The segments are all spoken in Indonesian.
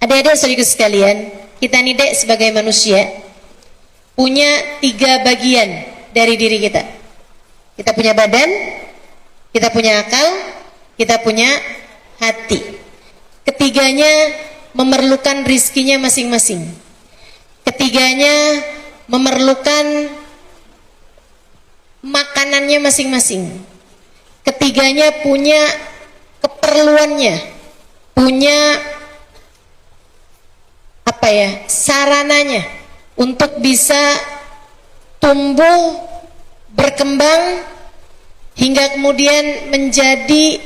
Adik-adik sekaligus sekalian, kita nih dek sebagai manusia punya 3 bagian dari diri kita. Kita punya badan, kita punya akal, kita punya hati. Ketiganya memerlukan rizkinya masing-masing. Ketiganya memerlukan makanannya masing-masing. Ketiganya punya keperluannya, punya sarananya untuk bisa tumbuh, berkembang hingga kemudian menjadi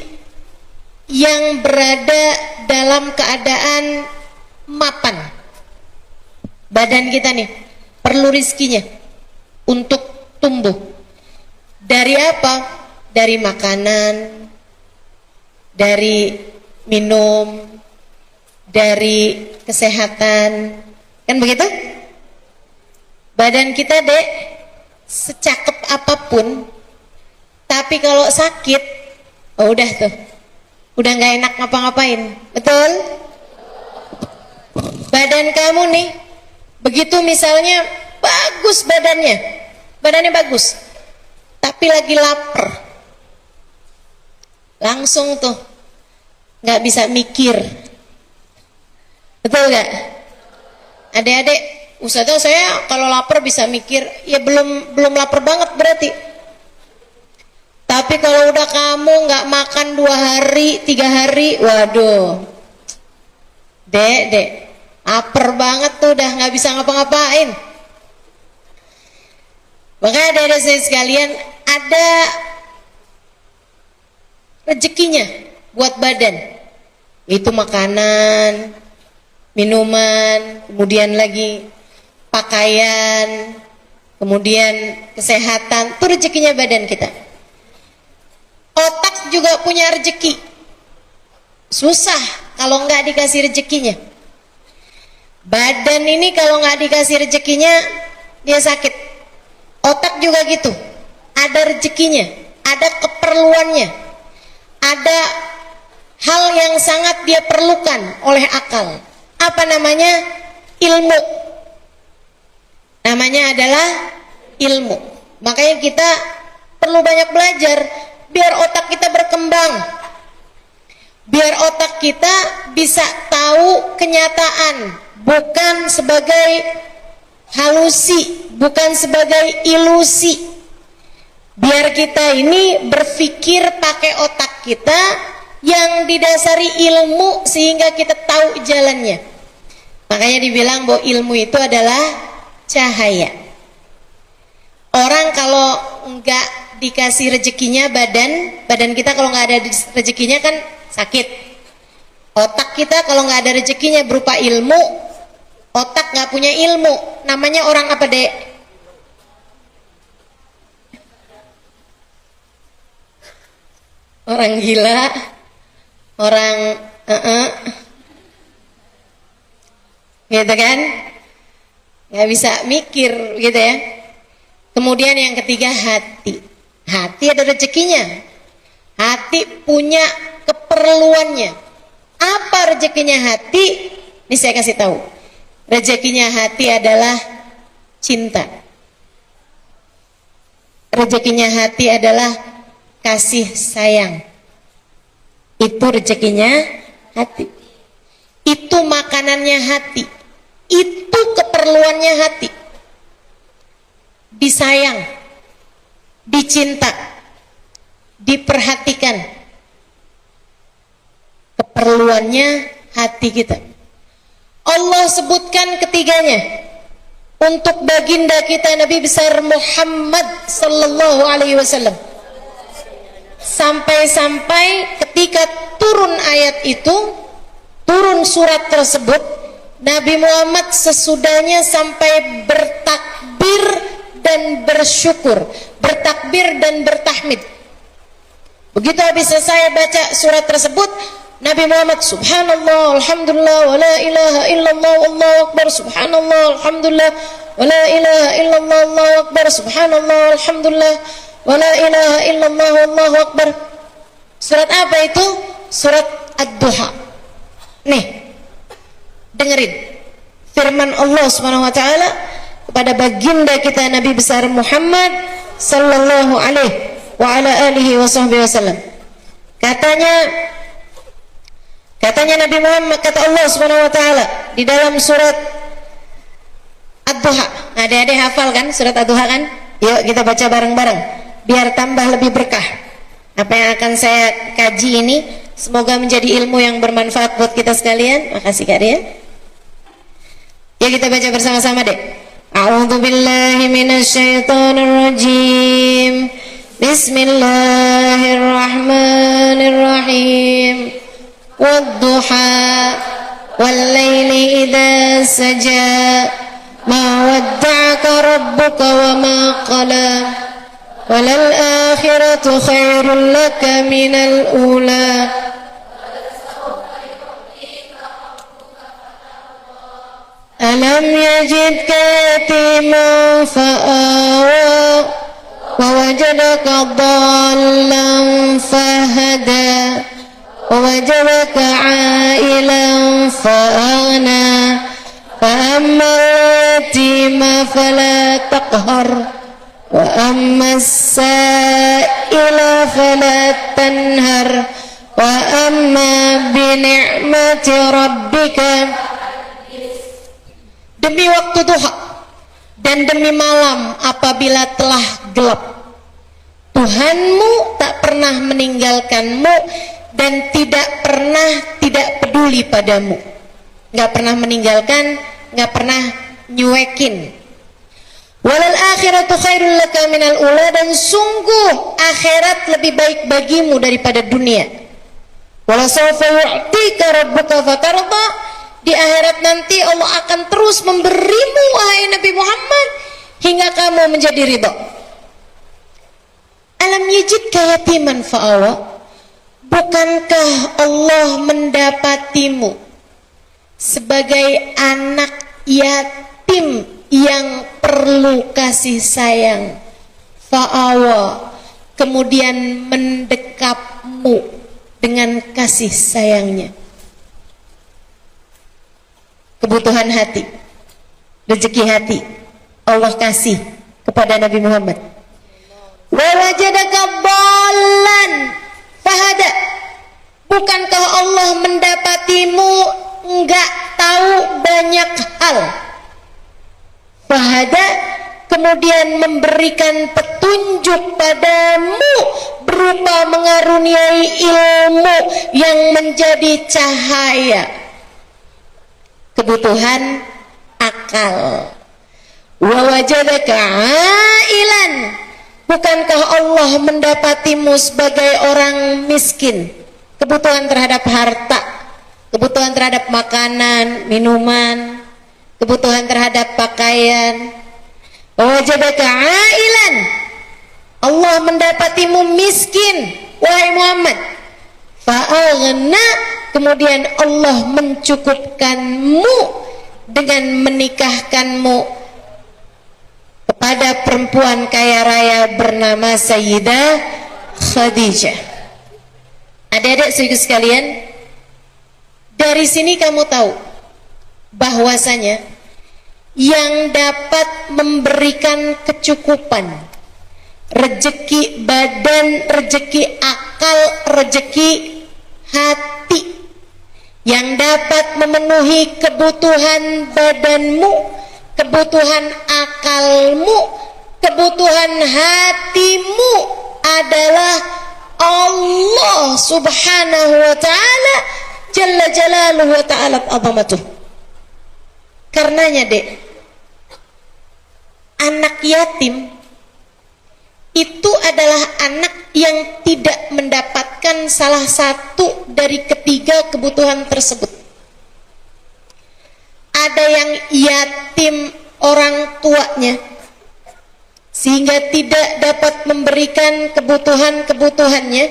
yang berada dalam keadaan mapan. Badan kita nih perlu rizkinya untuk tumbuh. Dari apa? Dari makanan, dari minum, dari kesehatan, kan begitu? Badan kita dek secakep apapun, tapi kalau sakit, oh udah tuh, udah nggak enak ngapa-ngapain, betul? Badan kamu nih, begitu misalnya bagus badannya bagus, tapi lagi lapar, langsung tuh nggak bisa mikir. Betul gak? Adik-adik, Ustazah saya kalau lapar bisa mikir, ya belum lapar banget berarti. Tapi kalau udah kamu nggak makan 2 hari, 3 hari, waduh, dek, lapar banget tuh, udah nggak bisa ngapa-ngapain. Makanya adik-adik saya sekalian, ada rezekinya buat badan, itu makanan, minuman, kemudian lagi pakaian, kemudian kesehatan, itu rezekinya badan kita. Otak juga punya rezeki. Susah kalau nggak dikasih rezekinya. Badan ini kalau nggak dikasih rezekinya, dia sakit. Otak juga gitu, ada rezekinya, ada keperluannya, ada hal yang sangat dia perlukan oleh akal. Apa namanya? Ilmu. Namanya adalah ilmu. Makanya kita perlu banyak belajar biar otak kita berkembang, biar otak kita bisa tahu kenyataan, bukan sebagai halusi, bukan sebagai ilusi. Biar kita ini berpikir pakai otak kita yang didasari ilmu sehingga kita tahu jalannya. Makanya dibilang bahwa ilmu itu adalah cahaya. Orang kalau enggak dikasih rezekinya, badan kita kalau nggak ada rezekinya kan sakit. Otak kita kalau nggak ada rezekinya berupa ilmu, otak nggak punya ilmu, namanya orang apa dek? Orang gila, orang gitu kan, nggak bisa mikir gitu ya. Kemudian yang ketiga hati. Hati ada rezekinya, hati punya keperluannya. Apa rezekinya hati? Ini saya kasih tahu, rezekinya hati adalah cinta. Rezekinya hati adalah kasih sayang. Itu rezekinya hati. Itu makanannya hati. Itu keperluannya hati. Disayang, dicinta, diperhatikan. Keperluannya hati kita. Allah sebutkan ketiganya untuk baginda kita Nabi besar Muhammad sallallahu alaihi wasallam. Sampai-sampai ketika turun ayat itu, turun surat tersebut, Nabi Muhammad sesudahnya sampai bertakbir dan bersyukur, bertakbir dan bertahmid. Begitu habis selesai baca surat tersebut, Nabi Muhammad subhanallah, alhamdulillah, wa la ilaha illallah, Allahu akbar, subhanallah, alhamdulillah, wa la ilaha illallah, Allahu akbar, subhanallah, alhamdulillah, wa la ilaha illallah, Allahu akbar. Surat apa itu? Surat Ad-Duha. Nih, dengerin firman Allah Subhanahu wa taala kepada baginda kita Nabi besar Muhammad sallallahu alaihi wa ala alihi wasallam. Katanya Nabi Muhammad, kata Allah Subhanahu wa taala di dalam surat Ad-Duha. Adik-adik hafal kan surat Ad-Duha kan? Yuk kita baca bareng-bareng biar tambah lebih berkah. Apa yang akan saya kaji ini semoga menjadi ilmu yang bermanfaat buat kita sekalian. Makasih Kak Ria. Ya kita baca bersama-sama deh. A'udzu billahi minasyaitonir rajim. Bismillahirrahmanirrahim. Wad-duha wal-laili idza saja ma wadda'aka rabbuka wa ma qala walal akhiratu khairul laka minal ula. Alam yajidka yatiman fa'awa wa wajadaka dhallan fahada wa wajadaka 'ailan fa'aghna fa amma yatima fala taqhar wa amma as-sa'ila fala tanhar wa amma bi ni'mati rabbika. Demi waktu duha dan demi malam apabila telah gelap, Tuhanmu tak pernah meninggalkanmu dan tidak peduli padamu. Nggak pernah meninggalkan, nggak pernah nyuekin. Walal akhiratu khairul laka minal ula, dan sungguh akhirat lebih baik bagimu daripada dunia. Wala sawfa yu'tika rabbuka fatarda, di akhirat nanti Allah akan terus memberimu wahai Nabi Muhammad hingga kamu menjadi ridha. Alam yajidka yatiman fa'awa, bukankah Allah mendapatimu sebagai anak yatim yang perlu kasih sayang, fa'awa, kemudian mendekapmu dengan kasih sayangnya. Kebutuhan hati, rezeki hati Allah kasih kepada Nabi Muhammad. Wa wajadaka dhallan fahada, bukankah Allah mendapatimu enggak tahu banyak hal, fahada, kemudian memberikan petunjuk padamu berupa mengaruniai ilmu yang menjadi cahaya. Kebutuhan akal. Wa wajadaka 'ailan, bukankah Allah mendapatimu sebagai orang miskin, kebutuhan terhadap harta, kebutuhan terhadap makanan, minuman, kebutuhan terhadap pakaian. Wa wajadaka 'ailan, Allah mendapatimu miskin wahai Muhammad. Fa'aghna, kemudian Allah mencukupkanmu dengan menikahkanmu kepada perempuan kaya raya bernama Sayyidah Khadijah. Adik-adik saudara sekalian, dari sini kamu tahu bahwasanya yang dapat memberikan kecukupan, rezeki badan, rezeki akal, rezeki hati, yang dapat memenuhi kebutuhan badanmu, kebutuhan akalmu, kebutuhan hatimu adalah Allah Subhanahu wa ta'ala Jalla Jalaluhu wa ta'ala azamatuh. Karenanya dek, anak yatim itu adalah anak yang tidak mendapatkan salah satu dari ketiga kebutuhan tersebut. Ada yang yatim orang tuanya sehingga tidak dapat memberikan kebutuhan-kebutuhannya,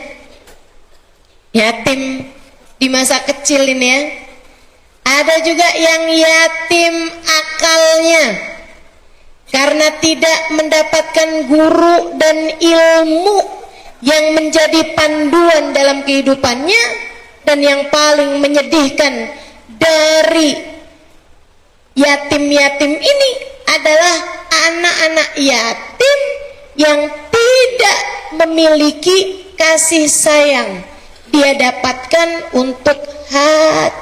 yatim di masa kecil ini ya. Ada juga yang yatim akalnya karena tidak mendapatkan guru dan ilmu yang menjadi panduan dalam kehidupannya. Dan yang paling menyedihkan dari yatim-yatim ini adalah anak-anak yatim yang tidak memiliki kasih sayang dia dapatkan untuk hatinya.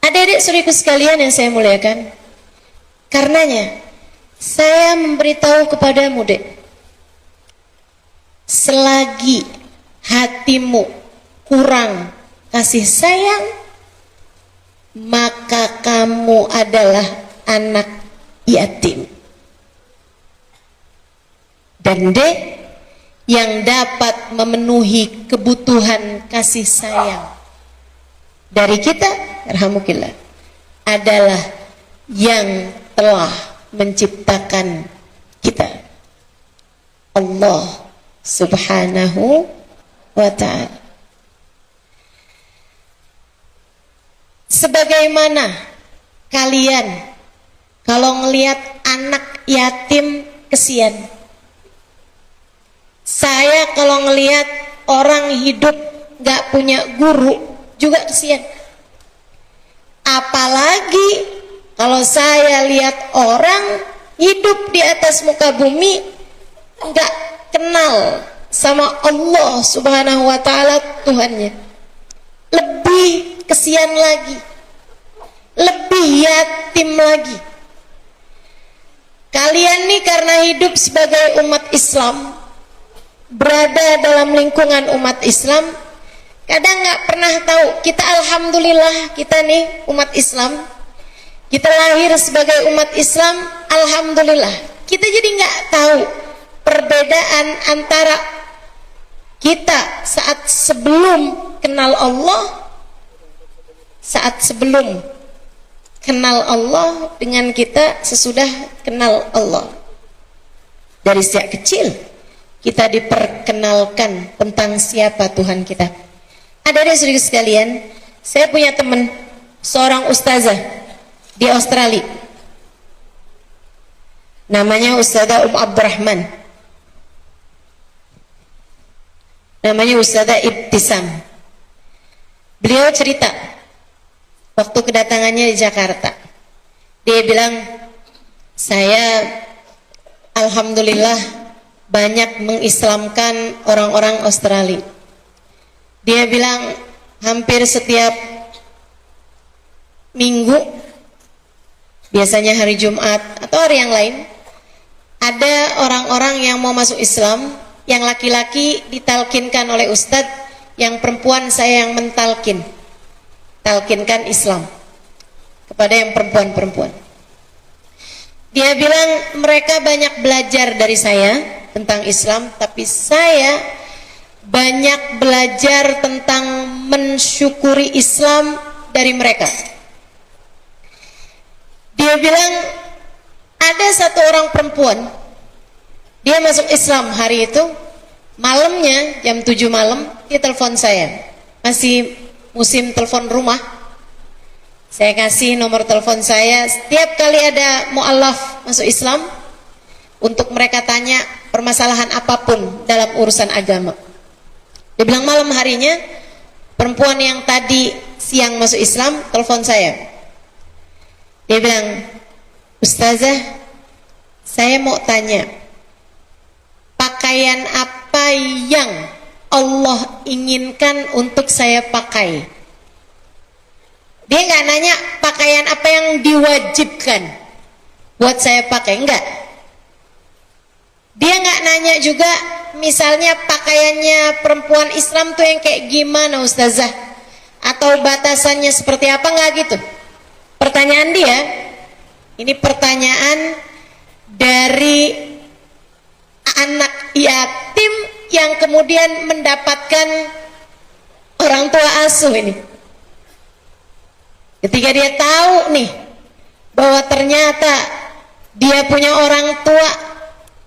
Adik-adik saudaraku sekalian yang saya muliakan, karenanya saya memberitahu kepadamu, Dek, selagi hatimu kurang kasih sayang, maka kamu adalah anak yatim. Dan Dek, yang dapat memenuhi kebutuhan kasih sayang dari kita, rahmukillah, adalah yang telah menciptakan kita, Allah Subhanahu wa ta'ala. Sebagaimana kalian kalau ngelihat anak yatim kesian, saya kalau ngelihat orang hidup gak punya guru juga kesian. Apalagi kalau saya lihat orang hidup di atas muka bumi gak kenal sama Allah Subhanahu wa ta'ala Tuhannya, lebih kesian lagi, lebih yatim lagi. Kalian nih karena hidup sebagai umat Islam, berada dalam lingkungan umat Islam, kadang nggak pernah tahu kita, alhamdulillah kita nih umat Islam, kita lahir sebagai umat Islam, alhamdulillah kita jadi nggak tahu perbedaan antara kita saat sebelum kenal Allah, saat sebelum kenal Allah, dengan kita sesudah kenal Allah. Dari sejak kecil kita diperkenalkan tentang siapa Tuhan kita. Adik-adik saudara sekalian, saya punya teman seorang ustazah di Australia, namanya Ustazah Abdurrahman, namanya Ustazah Ibtisam. Beliau cerita waktu kedatangannya di Jakarta, dia bilang, saya alhamdulillah banyak mengislamkan orang-orang Australia. Dia bilang hampir setiap minggu, biasanya hari Jumat atau hari yang lain, ada orang-orang yang mau masuk Islam, yang laki-laki ditalkinkan oleh ustadz, yang perempuan saya yang talkinkan Islam kepada yang perempuan-perempuan. Dia bilang mereka banyak belajar dari saya tentang Islam, tapi saya banyak belajar tentang mensyukuri Islam dari mereka. Dia bilang ada satu orang perempuan, dia masuk Islam hari itu, malamnya jam 7 malam dia telepon saya, masih musim telepon rumah. Saya kasih nomor telepon saya, setiap kali ada mu'alaf masuk Islam, untuk mereka tanya permasalahan apapun dalam urusan agama. Dia bilang malam harinya perempuan yang tadi siang masuk Islam telepon saya. Dia bilang, Ustazah, saya mau tanya, pakaian apa yang Allah inginkan untuk saya pakai? Dia nggak nanya pakaian apa yang diwajibkan buat saya pakai, enggak. Dia nggak nanya juga misalnya pakaiannya perempuan Islam tuh yang kayak gimana Ustazah, atau batasannya seperti apa, nggak gitu. Pertanyaan dia, ini pertanyaan dari anak yatim yang kemudian mendapatkan orang tua asuh ini. Ketika dia tahu nih bahwa ternyata dia punya orang tua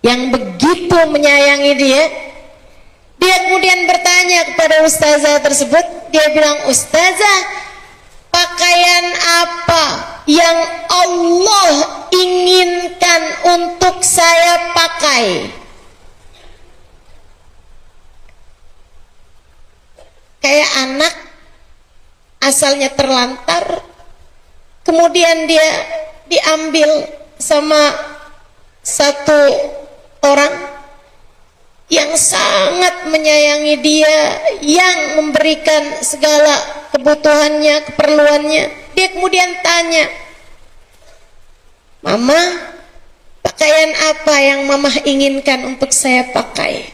yang begitu menyayangi dia, dia kemudian bertanya kepada ustazah tersebut. Dia bilang, Ustazah, pakaian apa yang Allah inginkan untuk saya pakai? Kayak asalnya terlantar, kemudian dia diambil sama satu orang yang sangat menyayangi dia, yang memberikan segala kebutuhannya, keperluannya. Dia kemudian tanya, "Mama, pakaian apa yang Mama inginkan untuk saya pakai?"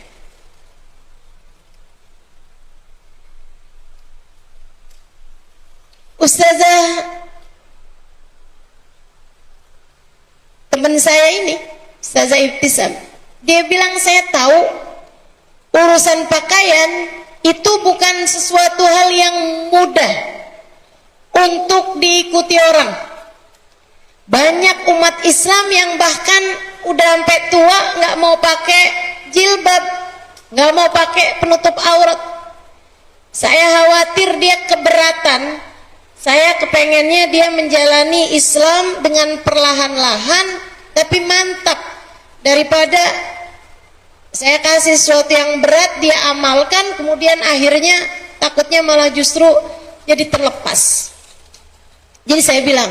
Ustazah, teman saya ini, Ustazah Ibtisam, dia bilang, "Saya tahu urusan pakaian itu bukan sesuatu hal yang mudah untuk diikuti orang. Banyak umat Islam yang bahkan udah sampai tua nggak mau pakai jilbab, nggak mau pakai penutup aurat. Saya khawatir dia keberatan. Saya kepengennya dia menjalani Islam dengan perlahan-lahan tapi mantap, daripada saya kasih sesuatu yang berat dia amalkan kemudian akhirnya takutnya malah justru jadi terlepas." Jadi saya bilang,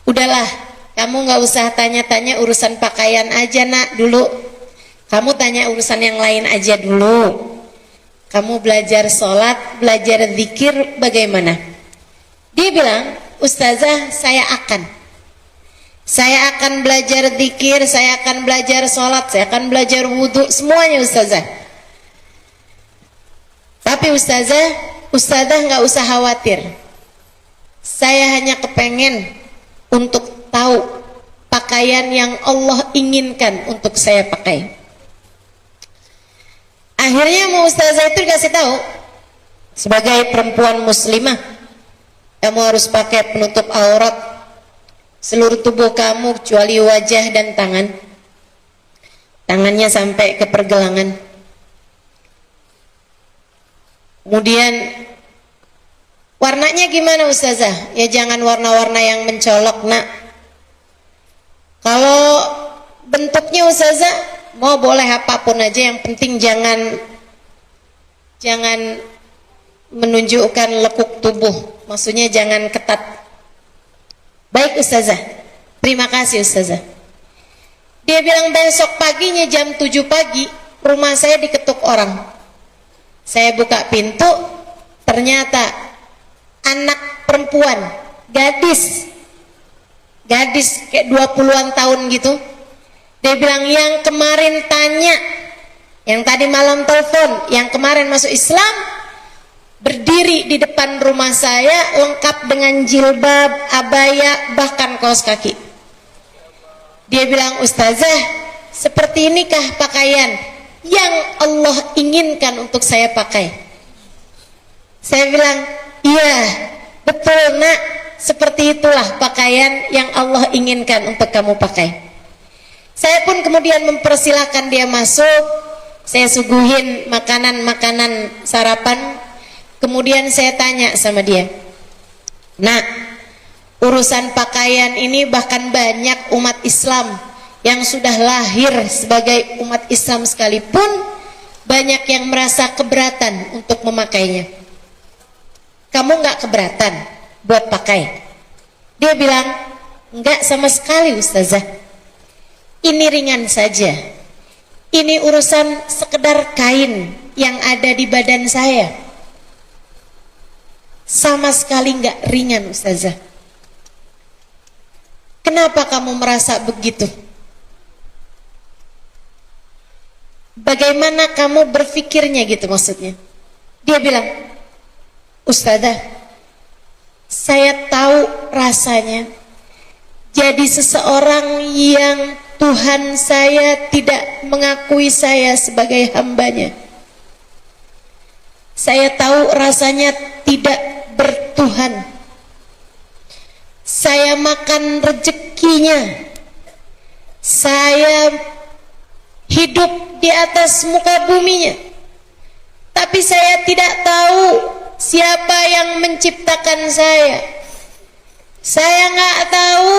"Udahlah, kamu nggak usah tanya-tanya urusan pakaian aja nak dulu. Kamu tanya urusan yang lain aja dulu. Kamu belajar sholat, belajar zikir bagaimana?" Dia bilang, "Ustazah, saya akan belajar zikir, saya akan belajar sholat, saya akan belajar wudhu, semuanya Ustazah. Tapi Ustazah nggak usah khawatir. Saya hanya kepengen untuk tahu pakaian yang Allah inginkan untuk saya pakai." Akhirnya mau Ustazah itu dikasih tahu, sebagai perempuan muslimah, kamu harus pakai penutup aurat seluruh tubuh kamu kecuali wajah dan tangan. Tangannya sampai ke pergelangan. Kemudian warnanya gimana Ustazah? Ya jangan warna-warna yang mencolok nak. Kalau bentuknya Ustazah mau boleh apapun aja, yang penting jangan menunjukkan lekuk tubuh, maksudnya jangan ketat. Baik Ustazah, terima kasih Ustazah. Dia bilang besok paginya jam 7 pagi rumah saya diketuk orang. Saya buka pintu, ternyata anak perempuan, gadis kayak 20-an tahun gitu. Dia bilang, "Yang kemarin tanya, yang tadi malam telepon, yang kemarin masuk Islam, berdiri di depan rumah saya lengkap dengan jilbab, abaya, bahkan kaos kaki." Dia bilang, "Ustazah, seperti inikah pakaian yang Allah inginkan untuk saya pakai?" Saya bilang, "Iya, betul nak, seperti itulah pakaian yang Allah inginkan untuk kamu pakai." Saya pun kemudian mempersilahkan dia masuk. Saya suguhin makanan sarapan. Kemudian saya tanya sama dia, "Nak, urusan pakaian ini bahkan banyak umat Islam yang sudah lahir sebagai umat Islam sekalipun banyak yang merasa keberatan untuk memakainya. Kamu nggak keberatan buat pakai?" Dia bilang, "Enggak sama sekali Ustazah. Ini ringan saja. Ini urusan sekedar kain yang ada di badan saya. Sama sekali nggak ringan Ustazah." "Kenapa kamu merasa begitu? Bagaimana kamu berpikirnya gitu maksudnya?" Dia bilang, "Ustazah, saya tahu rasanya jadi seseorang yang Tuhan saya tidak mengakui saya sebagai hambanya. Saya tahu rasanya tidak bertuhan. Saya makan rezekinya. Saya hidup di atas muka buminya. Tapi saya tidak tahu siapa yang menciptakan saya. Saya nggak tahu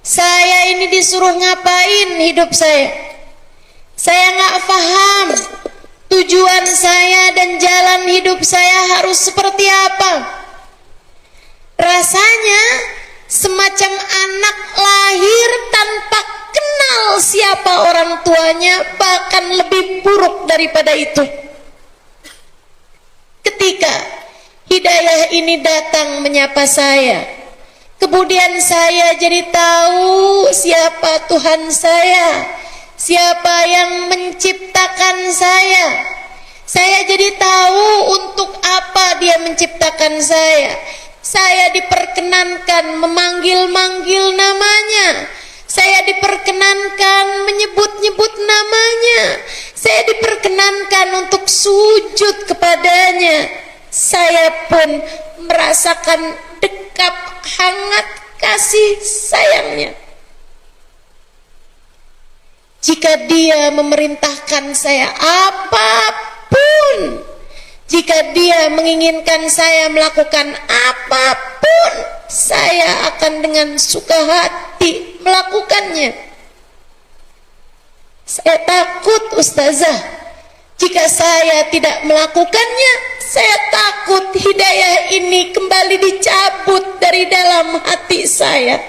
saya ini disuruh ngapain hidup saya. Saya nggak paham tujuan saya dan jalan hidup saya harus seperti apa. rasanya semacam anak lahir tanpa kenal siapa orang tuanya, bahkan lebih buruk daripada itu. Ketika hidayah ini datang menyapa saya, kemudian saya jadi tahu siapa Tuhan saya, siapa yang menciptakan saya. Saya jadi tahu untuk apa Dia menciptakan saya. Saya diperkenankan memanggil-manggil namanya. Saya diperkenankan menyebut-nyebut namanya. Saya diperkenankan untuk sujud kepadanya. Saya pun merasakan dekap hangat kasih sayangnya. Jika Dia memerintahkan saya apapun, jika Dia menginginkan saya melakukan apapun, saya akan dengan suka hati melakukannya. Saya takut, Ustazah, jika saya tidak melakukannya, saya takut hidayah ini kembali dicabut dari dalam hati saya.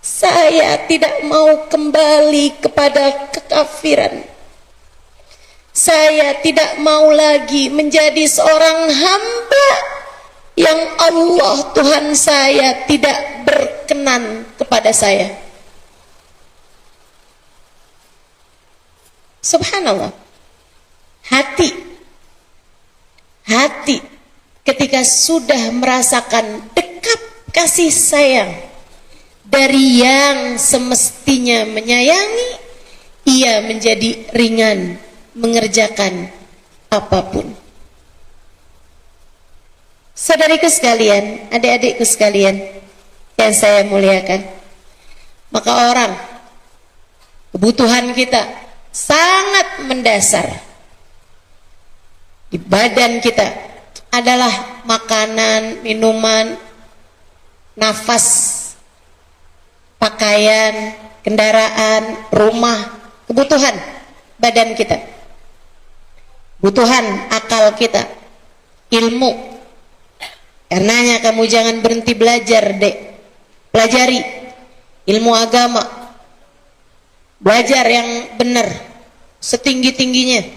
Saya tidak mau kembali kepada kekafiran. Saya tidak mau lagi menjadi seorang hamba yang Allah Tuhan saya tidak berkenan kepada saya. Subhanallah. Hati ketika sudah merasakan dekap kasih sayang dari yang semestinya menyayangi, ia menjadi ringan mengerjakan apapun. Saudariku sekalian, adik-adikku sekalian yang saya muliakan, maka orang, kebutuhan kita sangat mendasar di badan kita adalah makanan, minuman, nafas, pakaian, kendaraan, rumah, kebutuhan badan kita, kebutuhan akal kita, ilmu. Karenanya kamu jangan berhenti belajar, dek. Pelajari ilmu agama, belajar yang benar setinggi-tingginya.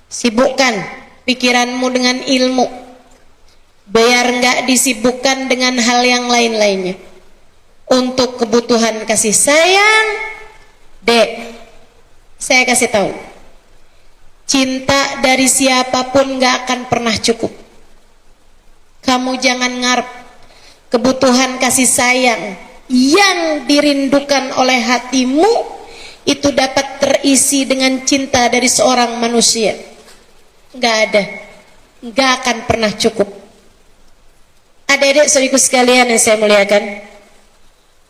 Sibukkan pikiranmu dengan ilmu, biar enggak disibukkan dengan hal yang lain-lainnya. Untuk kebutuhan kasih sayang, dek, saya kasih tahu, cinta dari siapapun enggak akan pernah cukup. Kamu jangan ngarep kebutuhan kasih sayang yang dirindukan oleh hatimu itu dapat terisi dengan cinta dari seorang manusia. Enggak ada, enggak akan pernah cukup. Adik-adik saudaraku sekalian yang saya muliakan,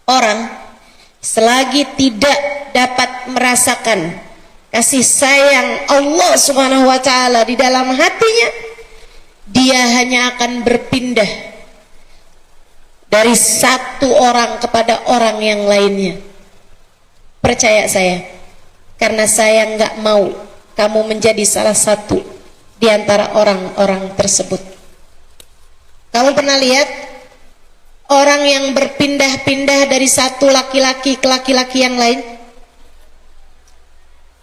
orang selagi tidak dapat merasakan kasih sayang Allah Subhanahu wa taala di dalam hatinya, dia hanya akan berpindah dari satu orang kepada orang yang lainnya. Percaya saya, karena saya nggak mau kamu menjadi salah satu di antara orang-orang tersebut. Kamu pernah lihat orang yang berpindah-pindah dari satu laki-laki ke laki-laki yang lain?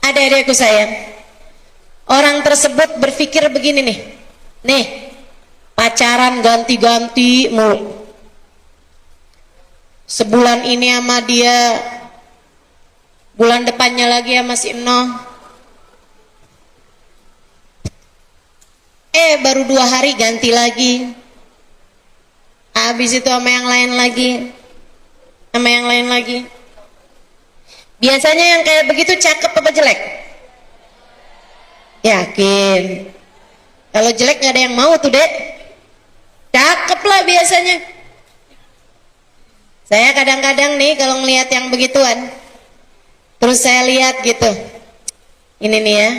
Adik-adikku sayang, orang tersebut berpikir begini nih, pacaran ganti-ganti mulu. Sebulan ini sama dia, bulan depannya lagi sama si Enoh. Baru 2 hari ganti lagi. Habis itu sama yang lain lagi, sama yang lain lagi. Biasanya yang kayak begitu cakep apa jelek? Yakin? Kalau jelek gak ada yang mau tuh, dek. Cakep lah biasanya. Saya kadang-kadang nih kalau ngelihat yang begituan, terus saya lihat gitu, ini nih ya,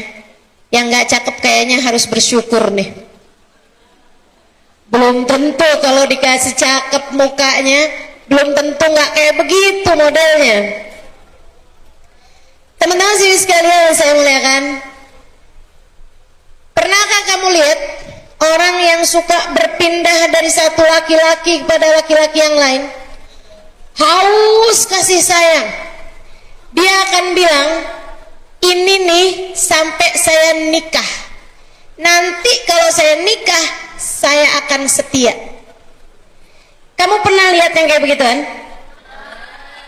yang gak cakep kayaknya harus bersyukur nih. Belum tentu kalau dikasih cakep mukanya, belum tentu gak kayak begitu modelnya. Teman-teman sekalian yang saya muliakan, pernahkah kamu lihat orang yang suka berpindah dari satu laki-laki kepada laki-laki yang lain, haus kasih sayang, dia akan bilang, ini nih sampai saya nikah, nanti kalau saya nikah saya akan setia. Kamu pernah lihat yang kayak begituan?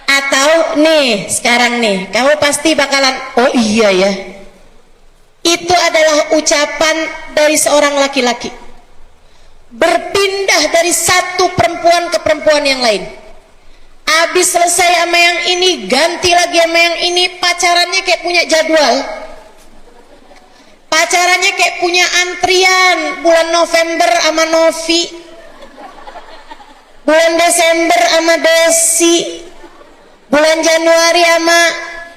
Atau nih sekarang nih kamu pasti bakalan, oh iya ya, itu adalah ucapan dari seorang laki-laki berpindah dari satu perempuan ke perempuan yang lain. Habis selesai sama yang ini, ganti lagi sama yang ini. Pacarannya kayak punya jadwal, pacarannya kayak punya antrian. Bulan November sama Novi, bulan Desember sama Desi, bulan Januari sama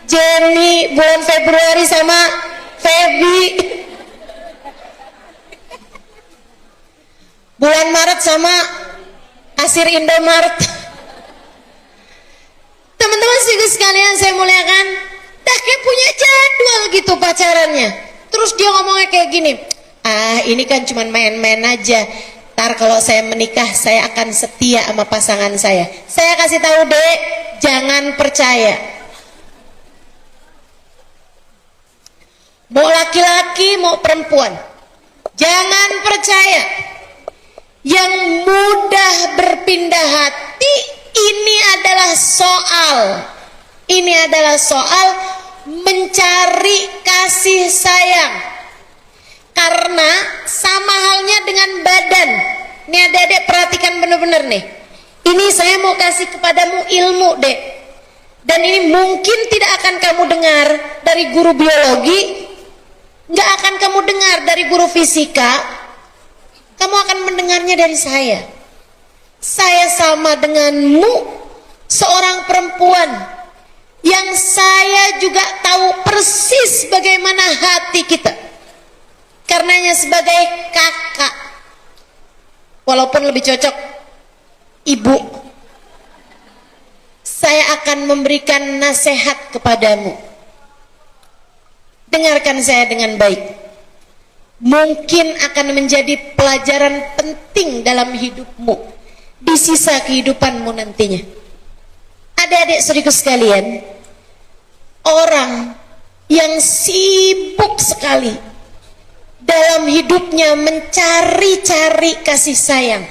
Jenny, bulan Februari sama Feby, bulan Maret sama kasir Indomaret. Teman-teman sekalian saya muliakan, dah kayak punya jadwal gitu pacarannya. Terus dia ngomongnya kayak gini, ah ini kan cuma main-main aja, ntar kalau saya menikah saya akan setia sama pasangan saya. Saya kasih tahu dek, jangan percaya. Mau laki-laki mau perempuan, jangan percaya. Yang mudah berpindah hati, ini adalah soal mencari kasih sayang. Karena sama halnya dengan badan. Ini adik-adik perhatikan benar-benar nih. Ini saya mau kasih kepadamu ilmu dek, dan ini mungkin tidak akan kamu dengar dari guru biologi, nggak akan kamu dengar dari guru fisika. Kamu akan mendengarnya dari saya. Saya sama denganmu, seorang perempuan yang saya juga tahu persis bagaimana hati kita. Karenanya sebagai kakak, walaupun lebih cocok ibu, saya akan memberikan nasihat kepadamu. Dengarkan saya dengan baik. Mungkin akan menjadi pelajaran penting dalam hidupmu di sisa kehidupanmu nantinya. Adik-adik saudaraku sekalian, orang yang sibuk sekali dalam hidupnya mencari-cari kasih sayang,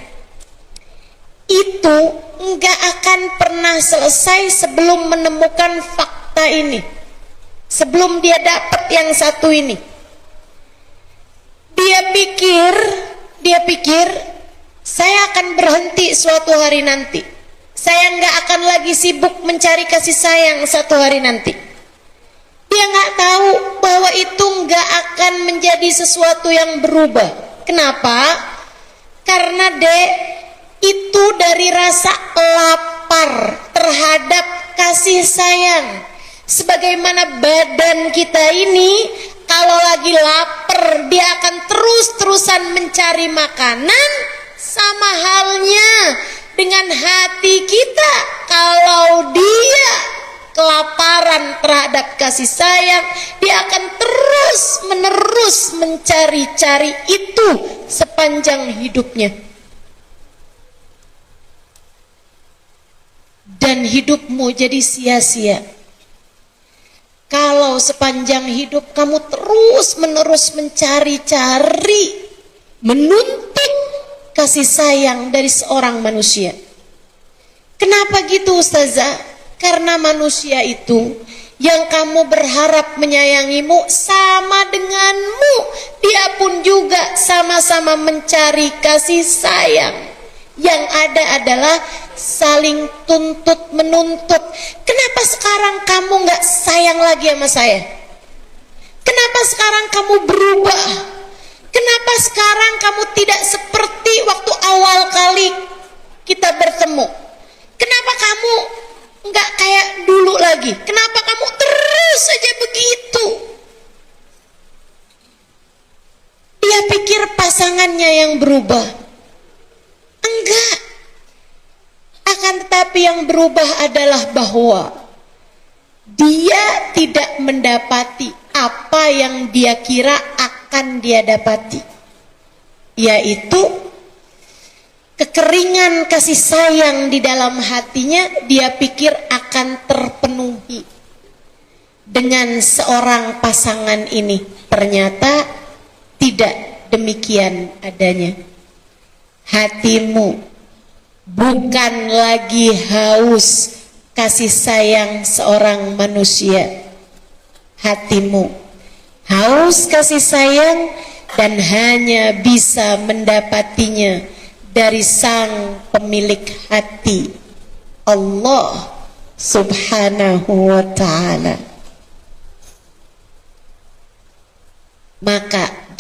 itu enggak akan pernah selesai sebelum menemukan fakta ini, sebelum dia dapat yang satu ini. Dia pikir saya akan berhenti suatu hari nanti, saya nggak akan lagi sibuk mencari kasih sayang satu hari nanti. Dia nggak tahu bahwa itu nggak akan menjadi sesuatu yang berubah. Kenapa? Karena itu dari rasa lapar terhadap kasih sayang. Sebagaimana badan kita ini kalau lagi lapar dia akan terus-terusan mencari makanan, sama halnya dengan hati kita. Kalau dia kelaparan terhadap kasih sayang, dia akan terus-menerus mencari-cari itu sepanjang hidupnya. Dan hidupmu jadi sia-sia kalau sepanjang hidup kamu terus-menerus mencari-cari, menuntut kasih sayang dari seorang manusia. Kenapa gitu Ustazah? Karena manusia itu yang kamu berharap menyayangimu sama denganmu, dia pun juga sama-sama mencari kasih sayang. Yang ada adalah saling tuntut menuntut. Kenapa sekarang kamu nggak sayang lagi sama saya? Kenapa sekarang kamu berubah? Kenapa sekarang kamu tidak seperti waktu awal kali kita bertemu? Kenapa kamu nggak kayak dulu lagi? Kenapa kamu terus saja begitu? Dia pikir pasangannya yang berubah. Enggak. Akan tetapi yang berubah adalah bahwa dia tidak mendapati apa yang dia kira akan dia dapati. yaitu kekeringan kasih sayang di dalam hatinya dia pikir akan terpenuhi dengan seorang pasangan ini. Ternyata tidak demikian adanya. Hatimu bukan lagi haus kasih sayang seorang manusia. Hatimu haus kasih sayang dan hanya bisa mendapatinya dari sang pemilik hati, Allah Subhanahu wa ta'ala. Maka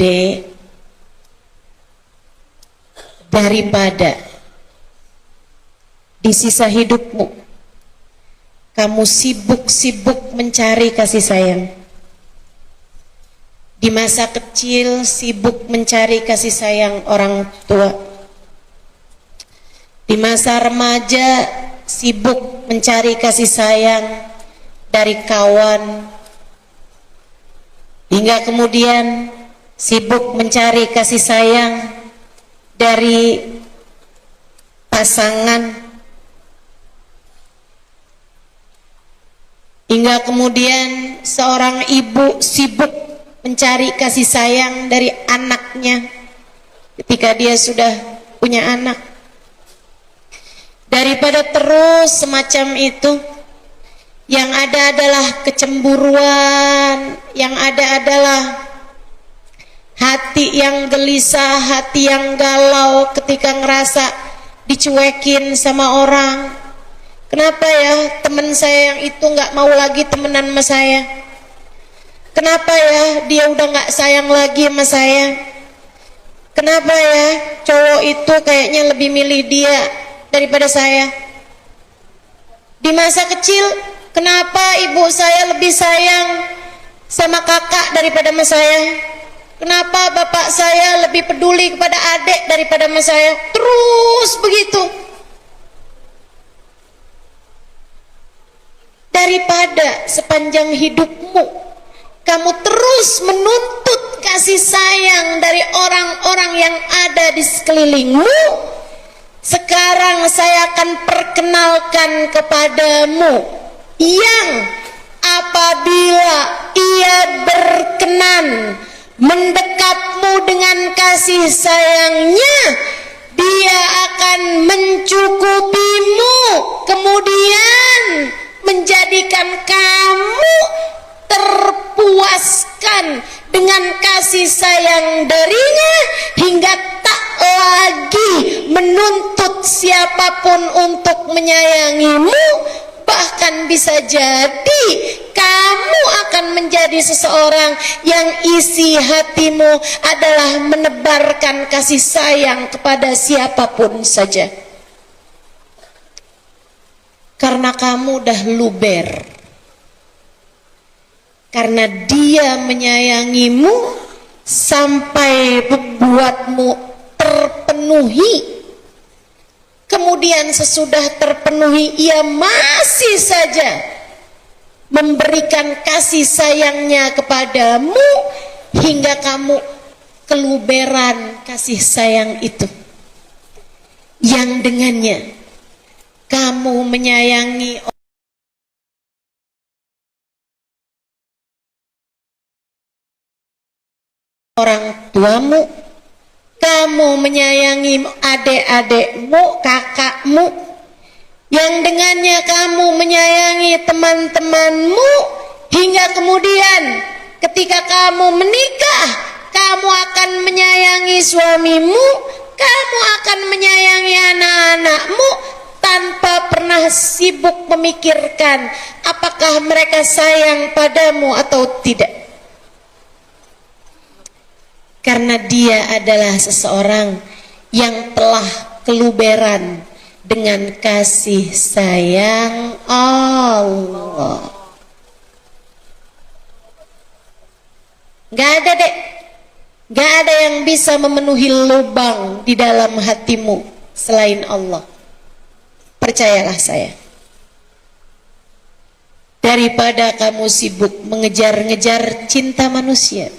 daripada di sisa hidupmu kamu sibuk-sibuk mencari kasih sayang, di masa kecil sibuk mencari kasih sayang orang tua, di masa remaja sibuk mencari kasih sayang dari kawan, hingga kemudian sibuk mencari kasih sayang dari pasangan, hingga kemudian seorang ibu sibuk mencari kasih sayang dari anaknya ketika dia sudah punya anak. Daripada terus semacam itu, yang ada adalah kecemburuan, yang ada adalah hati yang gelisah, hati yang galau ketika ngerasa dicuekin sama orang. Kenapa ya teman saya yang itu nggak mau lagi temenan sama saya? Kenapa ya dia udah nggak sayang lagi sama saya? Kenapa ya cowok itu kayaknya lebih milih dia daripada saya? Di masa kecil, kenapa ibu saya lebih sayang sama kakak daripada sama saya? Kenapa bapak saya lebih peduli kepada adik daripada sama saya? Terus begitu. Daripada sepanjang hidupmu kamu terus menuntut kasih sayang dari orang-orang yang ada di sekelilingmu, sekarang saya akan perkenalkan kepadamu yang apabila ia berkenan mendekatmu dengan kasih sayangnya, dia akan mencukupimu, kemudian menjadikan kamu terpuaskan dengan kasih sayang darinya, hingga tak lagi menuntut siapapun untuk menyayangimu. Bahkan bisa jadi kamu akan menjadi seseorang yang isi hatimu adalah menebarkan kasih sayang kepada siapapun saja, karena kamu dah luber, karena dia menyayangimu sampai membuatmu terpenuhi. Kemudian sesudah terpenuhi ia masih saja memberikan kasih sayangnya kepadamu, hingga kamu keluberan kasih sayang itu, yang dengannya kamu menyayangi orang tuamu, kamu menyayangi adik-adikmu, kakakmu, yang dengannya kamu menyayangi teman-temanmu, hingga kemudian ketika kamu menikah, kamu akan menyayangi suamimu, kamu akan menyayangi anak-anakmu, tanpa pernah sibuk memikirkan apakah mereka sayang padamu atau tidak. Karena dia adalah seseorang yang telah keluberan dengan kasih sayang Allah. Gak ada dek, gak ada yang bisa memenuhi lubang di dalam hatimu selain Allah. Percayalah saya. Daripada kamu sibuk mengejar-ngejar cinta manusia,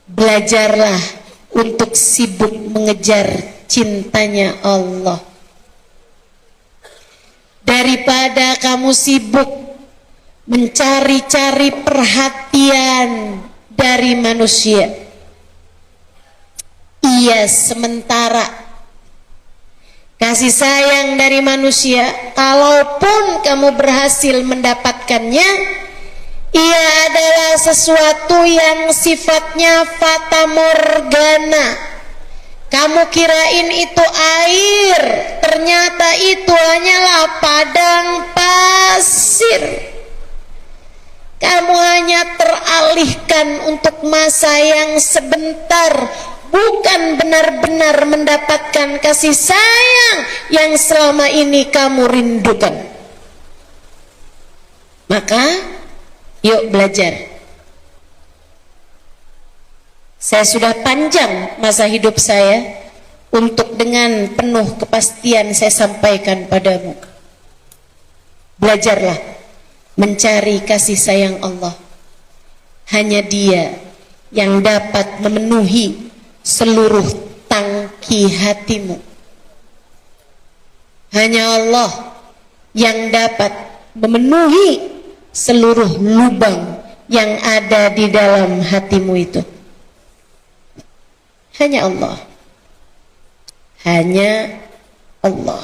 belajarlah untuk sibuk mengejar cintanya Allah. Daripada kamu sibuk mencari-cari perhatian dari manusia, iya sementara kasih sayang dari manusia, kalaupun kamu berhasil mendapatkannya, ia adalah sesuatu yang sifatnya fata morgana. Kamu kirain itu air, ternyata itu hanyalah padang pasir. Kamu hanya teralihkan untuk masa yang sebentar, bukan benar-benar mendapatkan kasih sayang yang selama ini kamu rindukan. Maka yuk belajar. Saya sudah panjang masa hidup saya untuk dengan penuh kepastian saya sampaikan padamu. Belajarlah mencari kasih sayang Allah. Hanya Dia yang dapat memenuhi seluruh tangki hatimu. Hanya Allah yang dapat memenuhi seluruh lubang yang ada di dalam hatimu itu. Hanya Allah. Hanya Allah.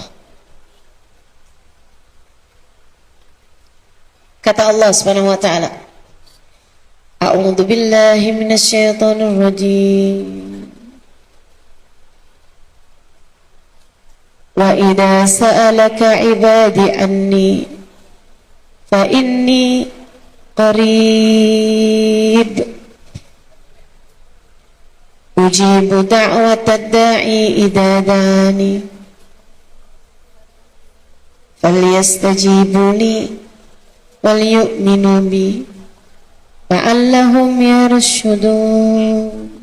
Kata Allah Subhanahu wa taala, A'udzu billahi minasyaitonir rajim. Wa idza sa'alaka 'ibadi anni fa inni qarib ujibu da'watad da'i idza da'ani falyastajibu li wal yu'minu bi la'allahum yarshudun.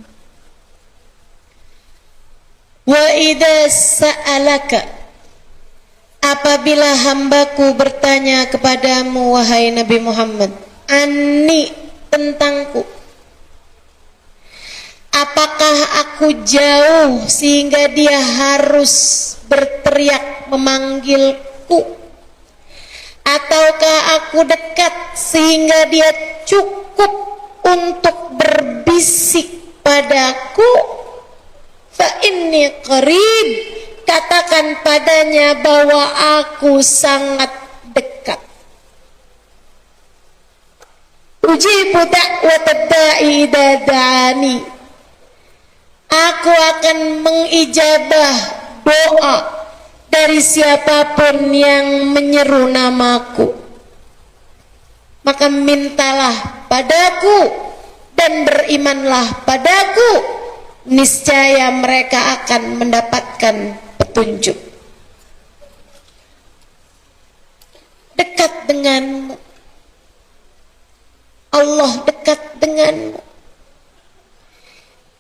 Wa idza sa'alaka, apabila hambaku bertanya kepadamu wahai Nabi Muhammad, anni, tentangku, apakah aku jauh sehingga dia harus berteriak memanggilku, ataukah aku dekat sehingga dia cukup untuk berbisik padaku? Fa inni qarib, katakan padanya bahwa aku sangat dekat. Ujibu da'watad da'i idza da'ani, aku akan mengijabah doa dari siapapun yang menyeru namaku. Maka mintalah padaku dan berimanlah padaku, niscaya mereka akan mendapatkan petunjuk. Dekat denganmu, Allah dekat denganmu.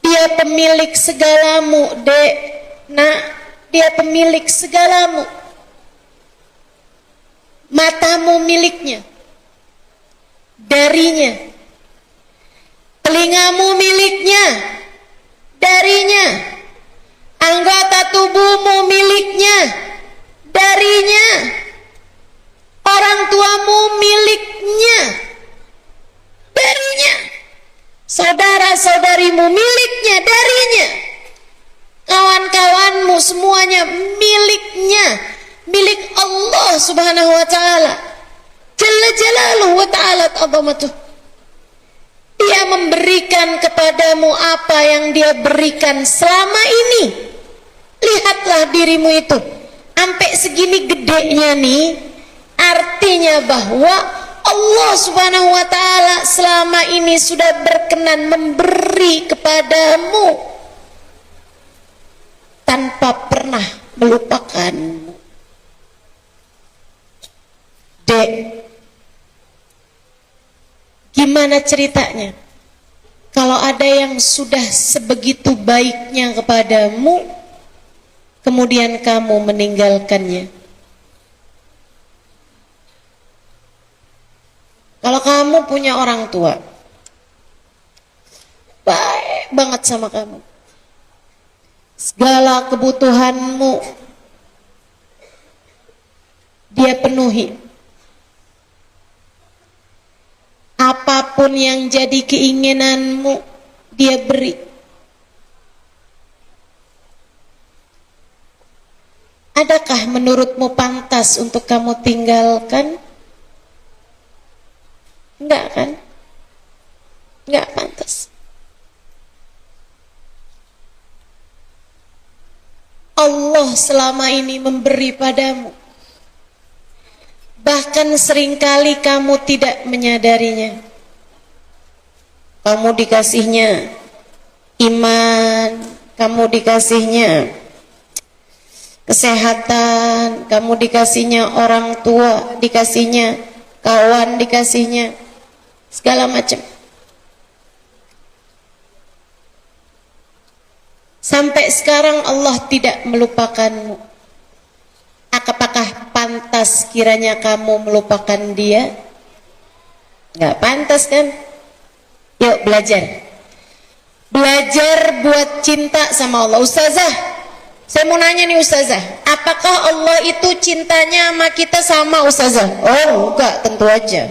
Dia pemilik segalamu, dek, nak, dia pemilik segalamu. Matamu miliknya, darinya. Telingamu miliknya, darinya. Anggota tubuhmu miliknya, darinya. Orang tuamu miliknya, darinya. Saudara-saudarimu miliknya, darinya. Kawan-kawanmu semuanya miliknya, milik Allah Subhanahu wa ta'ala. Jalla jalaluhu wa ta'ala azamatuh. Dia memberikan kepadamu apa yang dia berikan selama ini. Lihatlah dirimu itu, sampai segini gedenya nih, artinya bahwa Allah Subhanahu wa ta'ala selama ini sudah berkenan memberi kepadamu tanpa pernah melupakanmu. Dek, gimana ceritanya kalau ada yang sudah sebegitu baiknya kepadamu, kemudian kamu meninggalkannya? Kalau kamu punya orang tua baik banget sama kamu, segala kebutuhanmu dia penuhi. Apapun yang jadi keinginanmu dia beri. Adakah menurutmu pantas untuk kamu tinggalkan? Enggak kan? Enggak pantas. Allah selama ini memberi padamu. Bahkan seringkali kamu tidak menyadarinya. Kamu dikasihnya iman, kamu dikasihnya kesehatan, kamu dikasihnya orang tua, dikasihnya kawan, dikasihnya segala macam. Sampai sekarang Allah tidak melupakanmu. Apakah pantas kiranya kamu melupakan dia? Nggak pantas kan? Yuk belajar. Belajar buat cinta sama Allah. Ustazah, saya mau nanya nih Ustazah, apakah Allah itu cintanya sama kita sama Ustazah? Oh enggak, tentu aja.